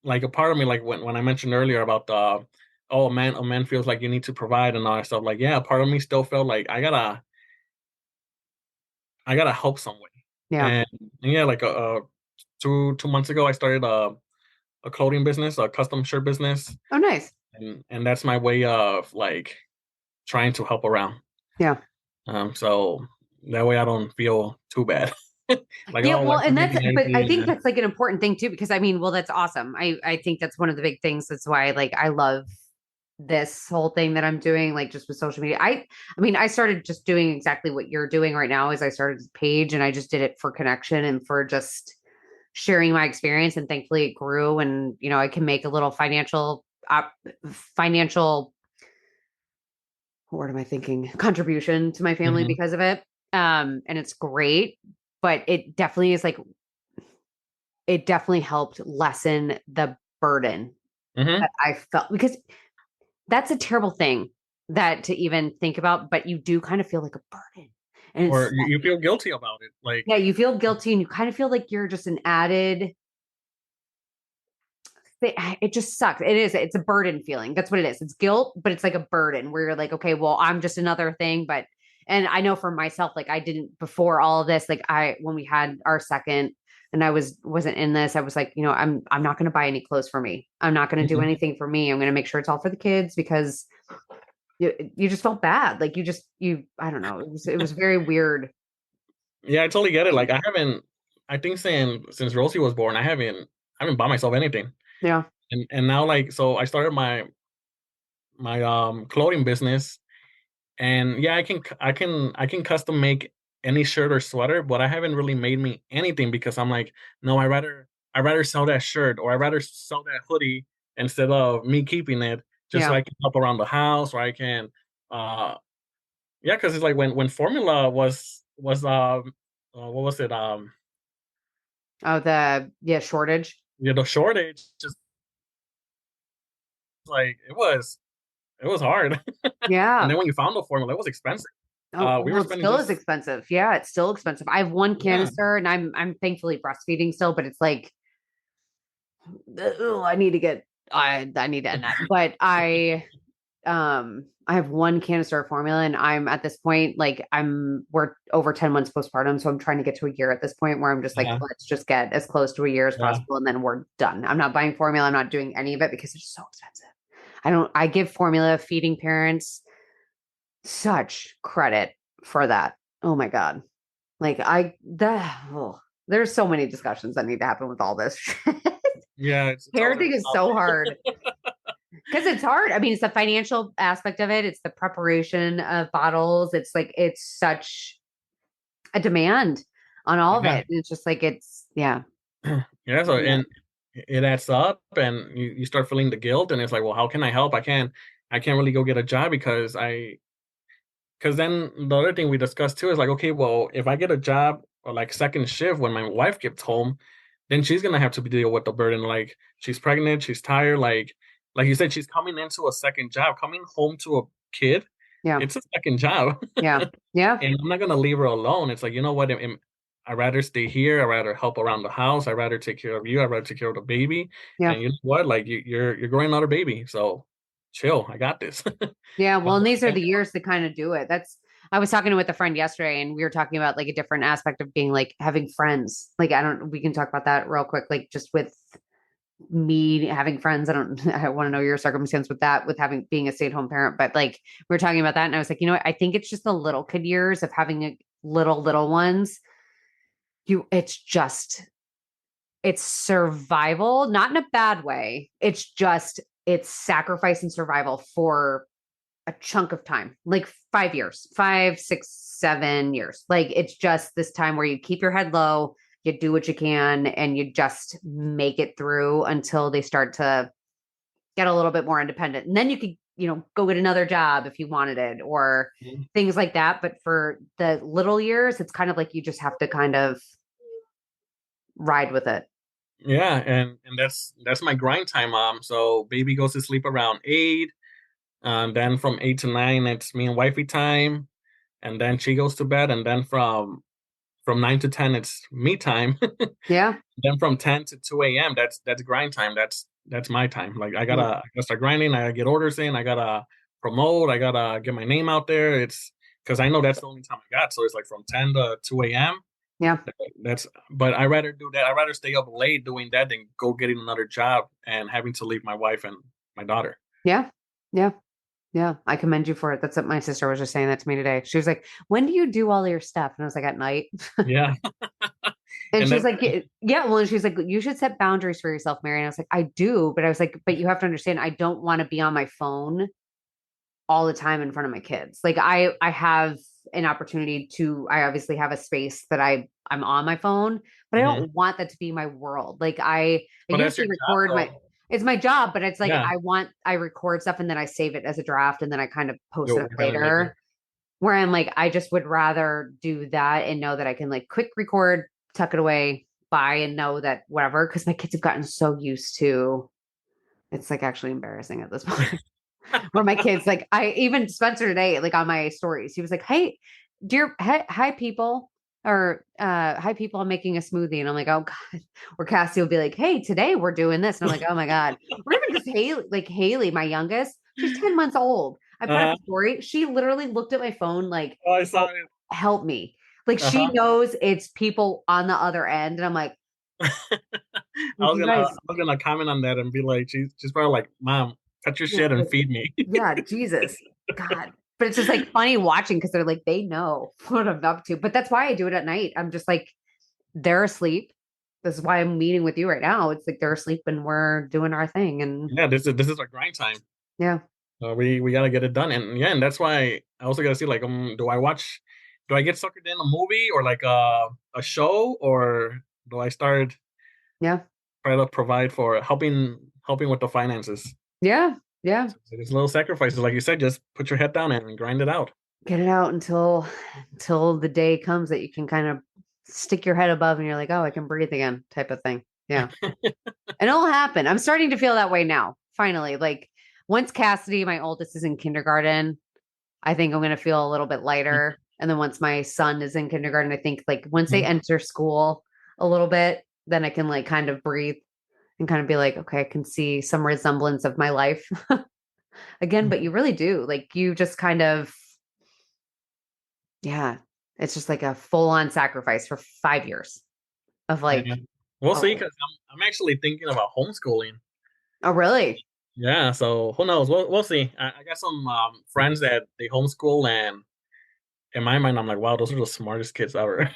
like a part of me, like when I mentioned earlier about the oh a man feels like you need to provide and all that stuff. Like yeah, part of me still felt like I gotta help some way. Yeah. And yeah, like 2 months ago, I started a clothing business, a custom shirt business, Oh, nice. and that's my way of like trying to help around. Yeah. So that way I don't feel too bad. Like Yeah, oh, well, like and I'm that's making but I anything. think that's like an important thing too, because I mean, well, that's awesome. I think that's one of the big things. That's why like I love this whole thing that I'm doing, like just with social media. I mean, I started just doing exactly what you're doing right now is I started this page and I just did it for connection and for just sharing my experience. And thankfully it grew and I can make a little financial what word am I thinking? Contribution to my family Hmm. because of it. And it's great, but it definitely helped lessen the burden Hmm. that I felt because that's a terrible thing that to even think about, but you do kind of feel like a burden. And Or it's you feel guilty about it. Like yeah, you feel guilty and you kind of feel like you're just an added it just sucks. It's a burden feeling. That's what it is. It's guilt, but it's like a burden where you're like, okay, well, I'm just another thing. But and I know for myself, like I didn't before all of this, like when we had our second and I wasn't in this, I was like, I'm not gonna buy any clothes for me. I'm not gonna do mhm. anything for me. I'm gonna make sure it's all for the kids because you just felt bad. Like you I don't know. It was very weird Yeah, I totally get it. thing. Like I haven't I think since Rosie was born, I haven't bought myself anything. Yeah. And now like so I started my clothing business. And yeah, I can custom make any shirt or sweater, but I haven't really made me anything because I'm like, no, I rather sell that shirt or I rather sell that hoodie instead of me keeping it just so Yeah. I can help around the house or I can uh yeah, because it's like when formula what was it? Oh, the yeah, shortage. The shortage just like it was hard. And Yeah. then when you found the formula, it was expensive. Oh, We were well, it spending still is just expensive. Yeah, it's still expensive. I have one yeah. canister and I'm thankfully breastfeeding still, but it's like I need to get I need to end that. But I have one canister of formula and I'm at this point like we're over 10 months postpartum, so I'm trying to get to a year at this point where I'm just like Uh, let's just get as close to a year as yeah. possible and then we're done. I'm not buying formula, I'm not doing any of it because it's just so expensive. I give formula feeding parents such credit for that. Oh my God. Like there's so many discussions that need to happen with all this. Yeah, it's a Parenting little is so topic. hard because it's hard. I mean, it's the financial aspect of it. It's the preparation of bottles. It's like, it's such a demand on all of Yeah. it. And it's just like, yeah. Yeah, so and it adds up and you start feeling the guilt and it's like, well, how can I help? I can't I can't really go get a job because then the other thing we discussed too is like, okay, well, if I get a job or like second shift when my wife gets home, then she's gonna have to deal with the burden. Like she's pregnant, she's tired. Like you said, she's coming into a second job, coming home to a kid. Yeah. It's a second job, Yeah. Yeah. and I'm not gonna leave her alone. It's like, you know what? I'd rather stay here. I'd rather help around the house. I'd rather take care of you. I'd rather take care of the baby. Yeah. And you know what? Like you're growing another baby, so chill. I got this. Yeah. Well, and these are Yeah. the years to kind of do it. I was talking with a friend yesterday and we were talking about like a different aspect of being like having friends. Like, we can talk about that real quick, like just with me having friends. I want to know your circumstance with that, with being a stay-at-home parent, but like we were talking about that. And I was like, you know what? I think it's just the little kid years of having a little ones. It's survival, not in a bad way. It's sacrifice and survival for a chunk of time, like 5 years, 5, 6, 7 years. Like it's just this time where you keep your head low, you do what you can, and you just make it through until they start to get a little bit more independent. And then you could, go get another job if you wanted it or things like that. But for the little years, it's kind of like you just have to kind of ride with it. Yeah, and that's my grind time, mom. So baby goes to sleep around 8. Then from 8 to 9, it's me and wifey time, and then she goes to bed, and then from 9 to 10, it's me time. Yeah. Then from 10 to 2 a.m., that's grind time. That's my time. Like I gotta start grinding. I gotta get orders in. I gotta promote. I gotta get my name out there. It's because I know that's the only time I got. So it's like from 10 to 2 a.m. Yeah. But I rather do that. I rather stay up late doing that than go getting another job and having to leave my wife and my daughter. Yeah. Yeah. Yeah. I commend you for it. That's what my sister was just saying that to me today. She was like, when do you do all your stuff? And I was like, at night. Yeah. And And she's that like, yeah, well, and she's like, you should set boundaries for yourself, Mary. And I was like, I do. But I was like, but you have to understand, I don't want to be on my phone all the time in front of my kids. Like I have an opportunity I obviously have a space that I'm on my phone, but I Mhm. don't want that to be my world. Like I But that's usually your job, record though. it's my job, but it's like, Yeah. I record stuff and then I save it as a draft and then I kind of post it You'll up get it later. later where I'm like, I just would rather do that and know that I can like quick record, tuck it away, bye, and know that whatever. Cause my kids have gotten so used to it's like actually embarrassing at this point. Where my kids, like, I even Spencer today, like on my stories, he was like, "Hey, hi people," or "Hi people, I'm making a smoothie," and I'm like, "Oh God," or Cassie will be like, "Hey, today we're doing this," and I'm like, "Oh my God," or even just Haley, my youngest, she's 10 months old. I put up Uh-huh. a story. She literally looked at my phone like, Oh, I saw "Help, it. help me!" Like she Uh-huh. knows it's people on the other end, and I'm like, I was "You gonna I guys, was gonna comment on that and be like, she's probably like, Mom, cut your shit and feed me. yeah, Jesus, God." But it's just like funny watching because they're like, they know what I'm up to. But that's why I do it at night. I'm just like, they're asleep. This is why I'm meeting with you right now. It's like they're asleep and we're doing our thing. And Yeah, this is our grind time. yeah, We gotta get it done, and yeah, and that's why I also gotta see like, do I get suckered in a movie or like a show, or do I start yeah, try to provide for helping with the finances? yeah, yeah. So there's little sacrifices, like you said, just put your head down and grind it out. Get it out until the day comes that you can kind of stick your head above and you're like, oh, I can breathe again, type of thing. Yeah. And it'll happen. I'm starting to feel that way now. Finally, like once Cassidy, my oldest, is in kindergarten, I think I'm going to feel a little bit lighter. And then once my son is in kindergarten, I think like once they Mhm. enter school a little bit, then I can like kind of breathe and kind of be like, okay, I can see some resemblance of my life again. But you really do. Like you just kind of, yeah, it's just like a full on sacrifice for 5 years of like, Yeah. We'll see, oh, because I'm actually thinking about homeschooling. oh really? Yeah, so who knows? We'll see. I got some friends that they homeschool, and in my mind, I'm like, wow, those are the smartest kids ever.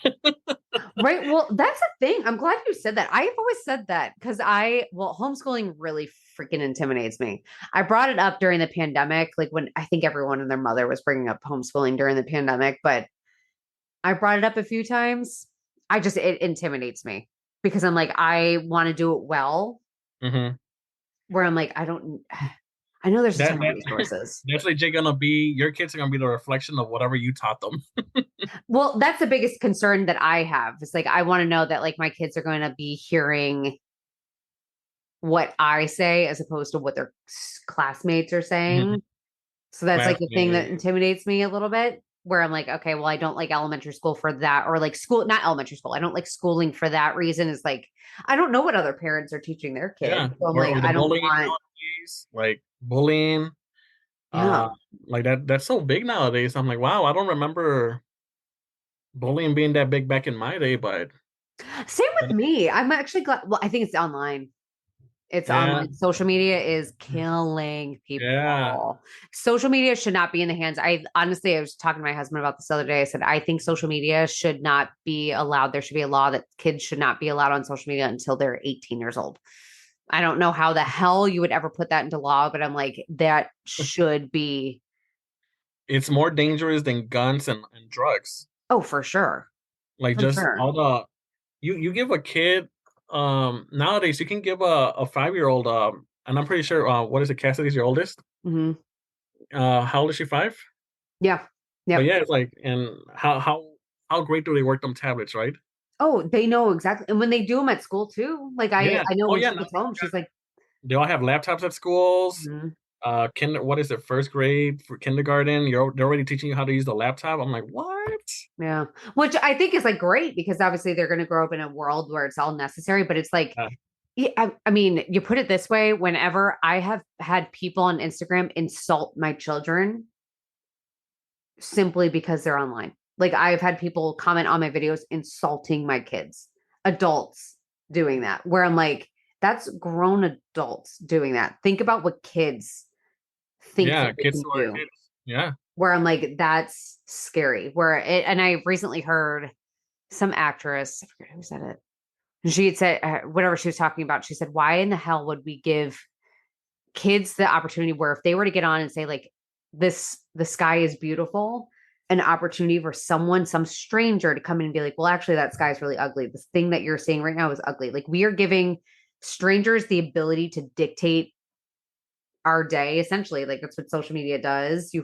Right. Well, that's a thing. I'm glad you said that. I've always said that because homeschooling really freaking intimidates me. I brought it up during the pandemic, like when I think everyone and their mother was bringing up homeschooling during the pandemic, but I brought it up a few times. It intimidates me because I'm like, I want to do it well, Hmm. where I'm like, I know there's a That ton of that resources. that's legit gonna be your kids are gonna be the reflection of whatever you taught them. Well, that's the biggest concern that I have. It's like I want to know that like my kids are going to be hearing what I say as opposed to what their classmates are saying. So that's like the thing that Classmates. intimidates me a little bit, where I'm like, okay, well, I don't like elementary school for that, or like school, not elementary school. I don't like schooling for that reason. Is like, I don't know what other parents are teaching their kids. Yeah, So I'm like, or the I don't bullying want, nowadays, like bullying, yeah. like that's so big nowadays. I'm like, wow, I don't remember bullying being that big back in my day, but Same with me. I'm actually glad. Well, I think it's online. It's yeah, online. Social media is killing yeah, people. Social media should not be in the hands. I honestly, I was talking to my husband about this the other day. I said, I think social media should not be allowed. There should be a law that kids should not be allowed on social media until they're 18 years old. I don't know how the hell you would ever put that into law, but I'm like, that should be. it's more dangerous than guns and drugs. Oh, for sure. Like For just sure. all the you give a kid nowadays you can give a 5-year-old and I'm pretty sure what is it, Cassidy's your oldest? Hmm. How old is she? 5? Yeah. But Yep. yeah, it's like and how great do they work them tablets, right? Oh, they know exactly. And when they do them at school too, like Yeah. I know Oh when yeah, she now gets home, she's like, they all have laptops at schools. mhm. What is it, first grade for kindergarten? They're already teaching you how to use the laptop. I'm like, what? Yeah. Which I think is like great because obviously they're going to grow up in a world where it's all necessary, but it's like, Uh, yeah, I mean, you put it this way, whenever I have had people on Instagram insult my children simply because they're online. Like I've had people comment on my videos insulting my kids, adults doing that, where I'm like, that's grown adults doing that. Think about what kids think that yeah, they kids can who are do. kids. Yeah. Where I'm like, that's scary. And I recently heard some actress, I forget who said it. And she had said, whatever she was talking about, she said, why in the hell would we give kids the opportunity where if they were to get on and say, like, the sky is beautiful, an opportunity for someone, some stranger to come in and be like, well, actually, that sky is really ugly. This thing that you're seeing right now is ugly. Like, we are giving strangers the ability to dictate our day, essentially. Like, that's what social media does.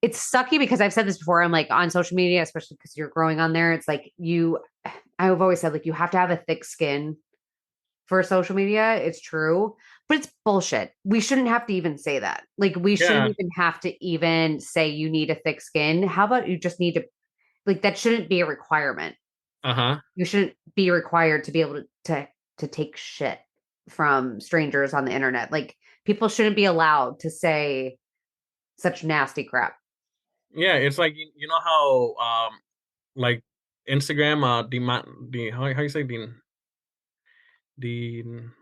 It's sucky because I've said this before. I'm like on social media, especially because you're growing on there. It's like I've always said like you have to have a thick skin for social media. It's true, but it's bullshit. We shouldn't have to even say that. Like we shouldn't Yeah. even have to even say you need a thick skin. How about you just need to like that shouldn't be a requirement. Uh-huh. You shouldn't be required to be able to take shit from strangers on the internet. Like people shouldn't be allowed to say such nasty crap. Yeah, it's like you know how like Instagram the how you say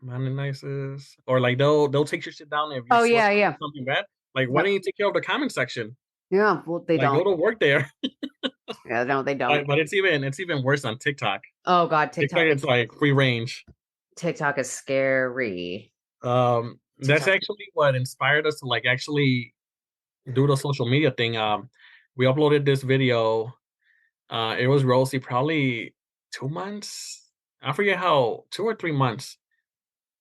demonetizes, or like they'll take your shit down if you Oh say yeah, yeah. something bad. Like why Yep. don't you take care of the comment section? Yeah, well, they Like go don't. to work there. Yeah, no, they don't. But it's even worse on TikTok. Oh God, TikTok TikTok it's is like free range. TikTok is scary. That's TikTok. actually what inspired us to like actually do the social media thing. We uploaded this video. It was Rosie probably 2 months. I forget how 2 or 3 months.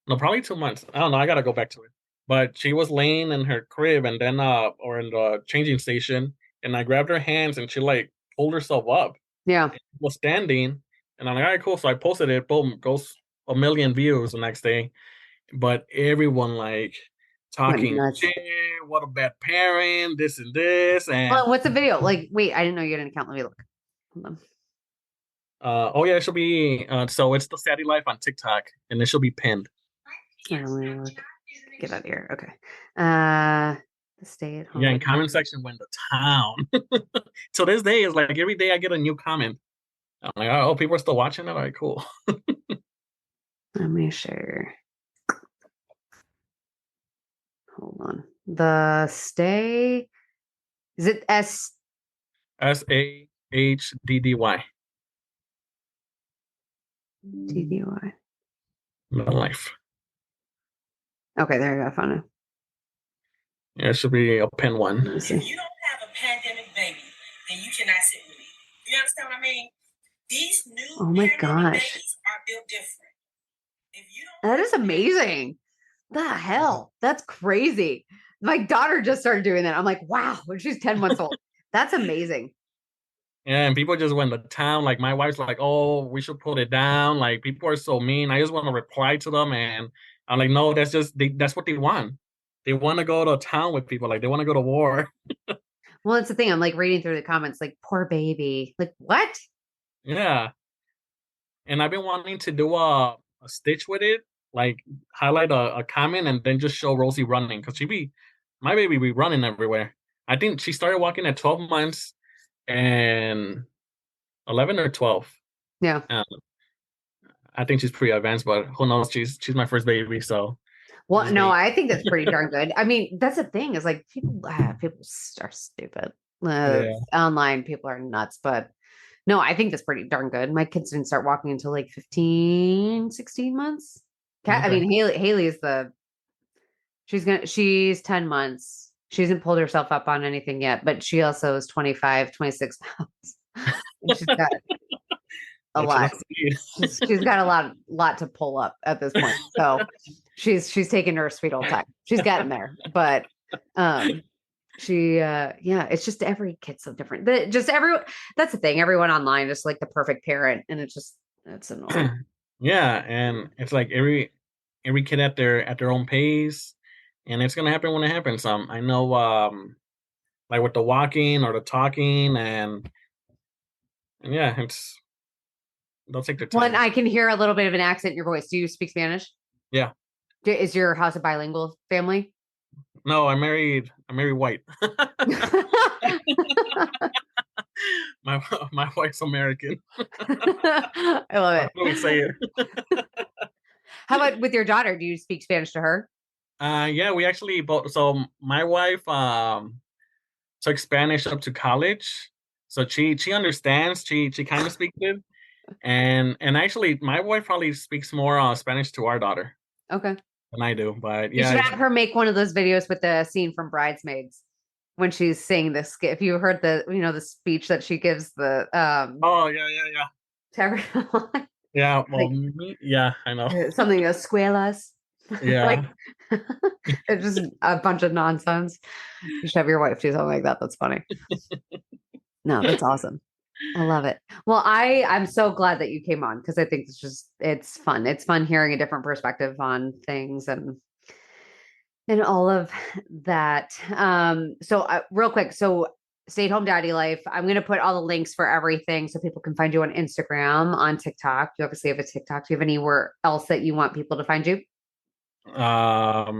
No, probably 2 months. I don't know. I gotta go back to it. But she was laying in her crib and then or in the changing station, and I grabbed her hands and she like pulled herself up. Yeah. Was standing, and I'm like, all right, cool. So I posted it. Boom, goes a million views the next day. But everyone like Went talking nuts. shit. What a bad parent. This and this and Oh, what's the video? Like, wait, I didn't know you had an account. Let me look. Hold on. oh yeah, it should be so it's the Sadie Life on TikTok, and it should be pinned. Let me look. Get out of here. Okay. The stay at Yeah, home. and comment section went to town. So this day is like every day I get a new comment. I'm like, oh, people are still watching it. All right, cool. Let me share. Hold on. The stay. Is it SAHDDY. STDY? The life. Okay, there you go. I found it. Yeah, it should be a pin one. Let me see. If you don't have a pandemic baby, then you cannot sit with me. You understand what I mean? These new Oh my pandemic gosh. babies are built different. If you don't That is amazing. The hell? That's crazy. My daughter just started doing that. I'm like, wow, when she's 10 months old. That's amazing. Yeah, and people just went to town. Like my wife's like, "Oh, we should put it down." Like people are so mean. I just want to reply to them, and I'm like, "No, that's what they want. They want to go to town with people. Like they want to go to war." Well, it's the thing. I'm like reading through the comments, like, poor baby. Like, what? Yeah, and I've been wanting to do a stitch with it, like highlight a comment and then just show Rosie running because my baby be running everywhere. I think she started walking at 12 months and 11 or 12. Yeah. I think she's pretty advanced, but who knows? She's my first baby, so Well, no, I think that's pretty darn good. I mean, that's the thing is like people are stupid. Yeah. Online people are nuts, but no, I think that's pretty darn good. My kids didn't start walking until like 15, 16 months. I Okay. mean, Haley is she's 10 months. She hasn't pulled herself up on anything yet, but she also is 25, 26 pounds. And she's got a lot. She's got a lot to pull up at this point. So she's taking her sweet old time. She's getting there, but it's just every kid's so different. That's the thing. Everyone online is like the perfect parent, and it's annoying. Yeah, and it's like every kid at their own pace, and it's gonna happen when it happens. I know, like with the walking or the talking, and yeah, they'll take their time. Well, I can hear a little bit of an accent in your voice. Do you speak Spanish? Yeah. Is your house a bilingual family? No, I married white. my wife's American. I love it. Let me say it. How about with your daughter? Do you speak Spanish to her? Yeah, we actually both. So my wife took Spanish up to college, so she understands. She kind of speaks it, and actually, my wife probably speaks more Spanish to our daughter. Okay. Than I do, but you should have her make one of those videos with the scene from Bridesmaids when she's saying this. If you heard the speech that she gives the oh yeah to everyone. Yeah, well, yeah, I know something escuelas. Yeah. Like, it's just a bunch of nonsense. You should have your wife do something like that. That's funny. No, that's awesome. I love it. Well, I'm so glad that you came on because I think it's fun. It's fun hearing a different perspective on things and all of that. So real quick, so stay-at-home daddy life. I'm going to put all the links for everything so people can find you on Instagram, on TikTok. You obviously have a TikTok. Do you have anywhere else that you want people to find you? Yeah,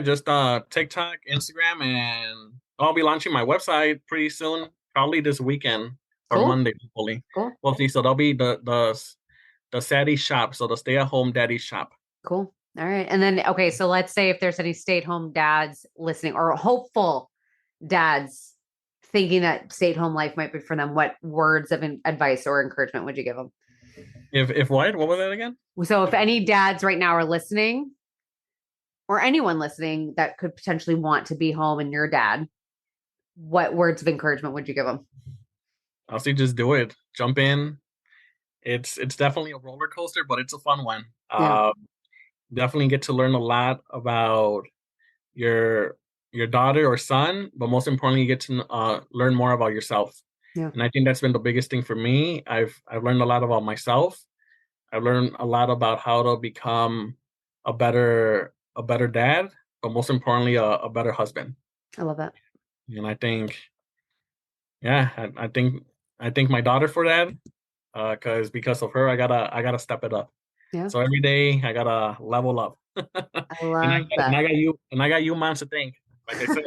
just TikTok, Instagram, and I'll be launching my website pretty soon, probably this weekend or Monday, hopefully. Cool. We'll see. So that'll be the Sadie shop, so the stay-at-home daddy shop. Cool. All right. And then okay, so let's say if there's any stay-at-home dads listening or hopeful dads thinking that stay-at-home life might be for them, what words of advice or encouragement would you give them? If what was that again? So if any dads right now are listening, or anyone listening that could potentially want to be home and you're dad, what words of encouragement would you give them? I'll say just do it. Jump in. It's definitely a roller coaster, but it's a fun one. Yeah. Definitely get to learn a lot about your daughter or son, but most importantly, you get to learn more about yourself. Yeah. And I think that's been the biggest thing for me. I've learned a lot about myself. I've learned a lot about how to become a better dad, but most importantly, a better husband. I love that. And I think, yeah, I think my daughter for that, because of her, I gotta step it up. Yeah. So every day I gotta level up. I love that. And I got you moms to thank. Like I said,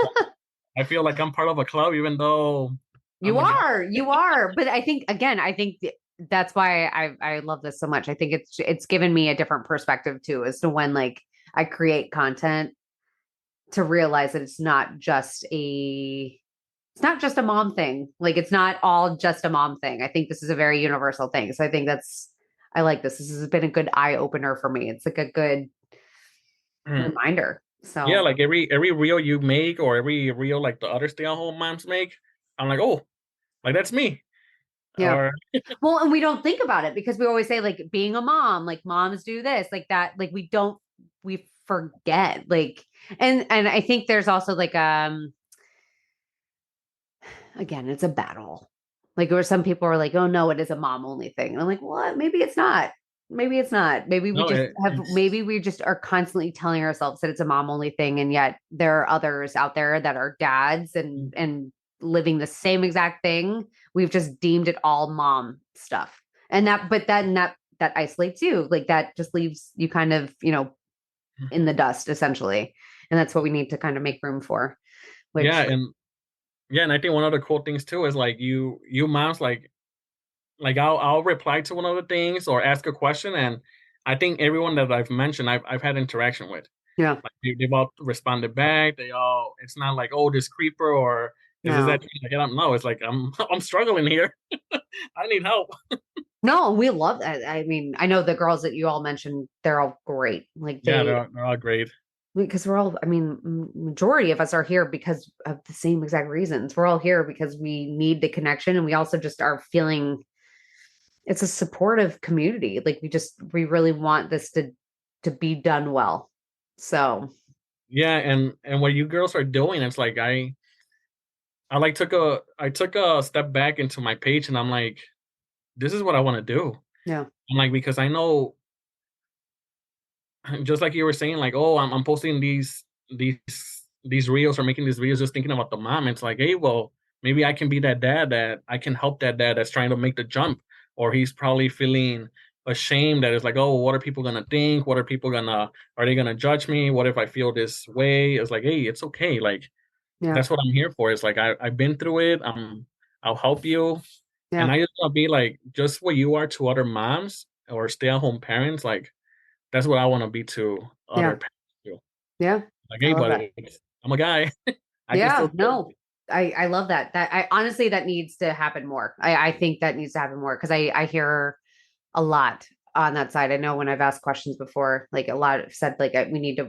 I feel like I'm part of a club, even though you are. But I think that's why I love this so much. I think it's given me a different perspective too, as to when like I create content to realize that it's not just a mom thing. Like it's not all just a mom thing. I think this is a very universal thing. So I think I like this. This has been a good eye opener for me. It's like a good reminder. So yeah, like every reel you make or every reel like the other stay-at-home moms make, I'm like, oh, like that's me. Yeah. Or Well, and we don't think about it because we always say like being a mom, like moms do this, like that, like we forget, like, and I think there's also like, again, it's a battle. Like where some people are like, oh no, it is a mom only thing. And I'm like, what? Maybe it's not. Maybe it's not. Maybe we no, just maybe we just are constantly telling ourselves that it's a mom only thing. And yet there are others out there that are dads and living the same exact thing. We've just deemed it all mom stuff. And that isolates you. Like that just leaves you kind of, in the dust essentially. And that's what we need to kind of make room for. Which, and I think one of the cool things too is like you moms, like I'll reply to one of the things or ask a question, and I think everyone that I've mentioned I've had interaction with. Yeah. Like they've all responded back. It's not like, oh, this creeper or this is that. Like, I don't know. It's like I'm struggling here. I need help. No, we love that. I mean, I know the girls that you all mentioned, they're all great. Like they're all great. Because we're all, I mean, majority of us are here because of the same exact reasons. We're all here because we need the connection, and we also just are feeling it's a supportive community. Like we really want this to be done well. So yeah, and what you girls are doing, it's like I took a step back into my page, and I'm like, this is what I want to do. Yeah. I'm like, because I know, just like you were saying, like, oh, I'm posting these reels or making these videos just thinking about the mom. It's like, hey, well, maybe I can be that dad that I can help that dad that's trying to make the jump, or he's probably feeling ashamed that it's like, oh, what are people gonna think? Are they gonna judge me? What if I feel this way? It's like, hey, it's okay. Like, that's what I'm here for. It's like I've been through it. I'll help you. Yeah. And I just want to be like just what you are to other moms or stay-at-home parents. Like, that's what I want to be to other parents too. Yeah. Like, hey, buddy, I'm a guy. I love that. I honestly, that needs to happen more. I think that needs to happen more because I hear a lot on that side. I know when I've asked questions before, like a lot have said like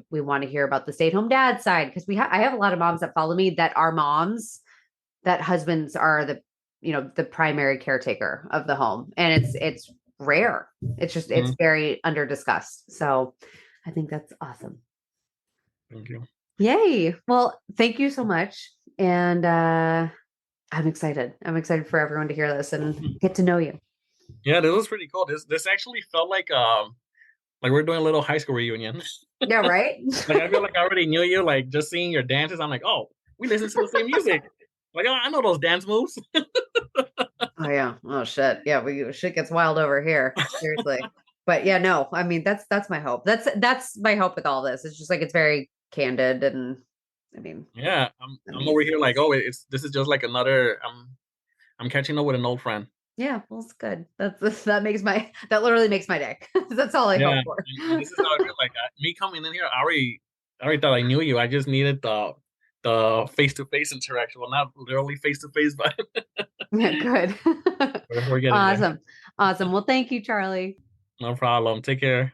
we want to hear about the stay-at-home dad side because I have a lot of moms that follow me that are moms that husbands are the primary caretaker of the home, and it's rare. It's just it's very under discussed. So I think that's awesome. Thank you. Yay. Well, thank you so much. And I'm excited. I'm excited for everyone to hear this and get to know you. Yeah, this was pretty cool. This actually felt like we're doing a little high school reunion. Yeah, right? Like I feel like I already knew you, like just seeing your dances. I'm like, oh, we listen to the same music. Like, oh, I know those dance moves. Oh yeah. Oh shit. Yeah, shit gets wild over here. Seriously. But yeah, no, I mean that's my hope. That's my hope with all this. It's just like it's very candid, and I mean, yeah, I'm over here like, oh, this is just like another. I'm catching up with an old friend. Yeah, well, it's good. That literally makes my day. That's all I hope for. This is how I feel. Like me coming in here, I already thought I knew you. I just needed the face-to-face interaction. Well, not literally face-to-face, but yeah, good. we're getting awesome. Awesome. Well, thank you, Charlie. No problem. Take care.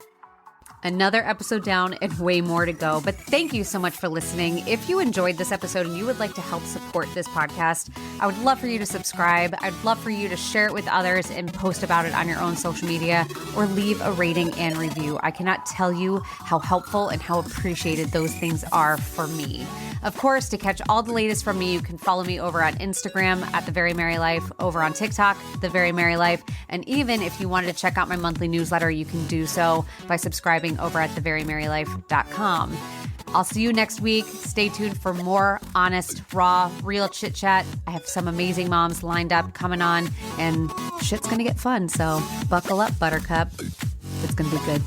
Another episode down and way more to go. But thank you so much for listening. If you enjoyed this episode and you would like to help support this podcast, I would love for you to subscribe. I'd love for you to share it with others and post about it on your own social media or leave a rating and review. I cannot tell you how helpful and how appreciated those things are for me. Of course, to catch all the latest from me, you can follow me over on Instagram at The Very Merry Life, over on TikTok, The Very Merry Life. And even if you wanted to check out my monthly newsletter, you can do so by subscribing over at theverymerrylife.com. I'll see you next week. Stay tuned for more honest, raw, real chit chat. I have some amazing moms lined up coming on, and shit's going to get fun. So buckle up, Buttercup. It's going to be good.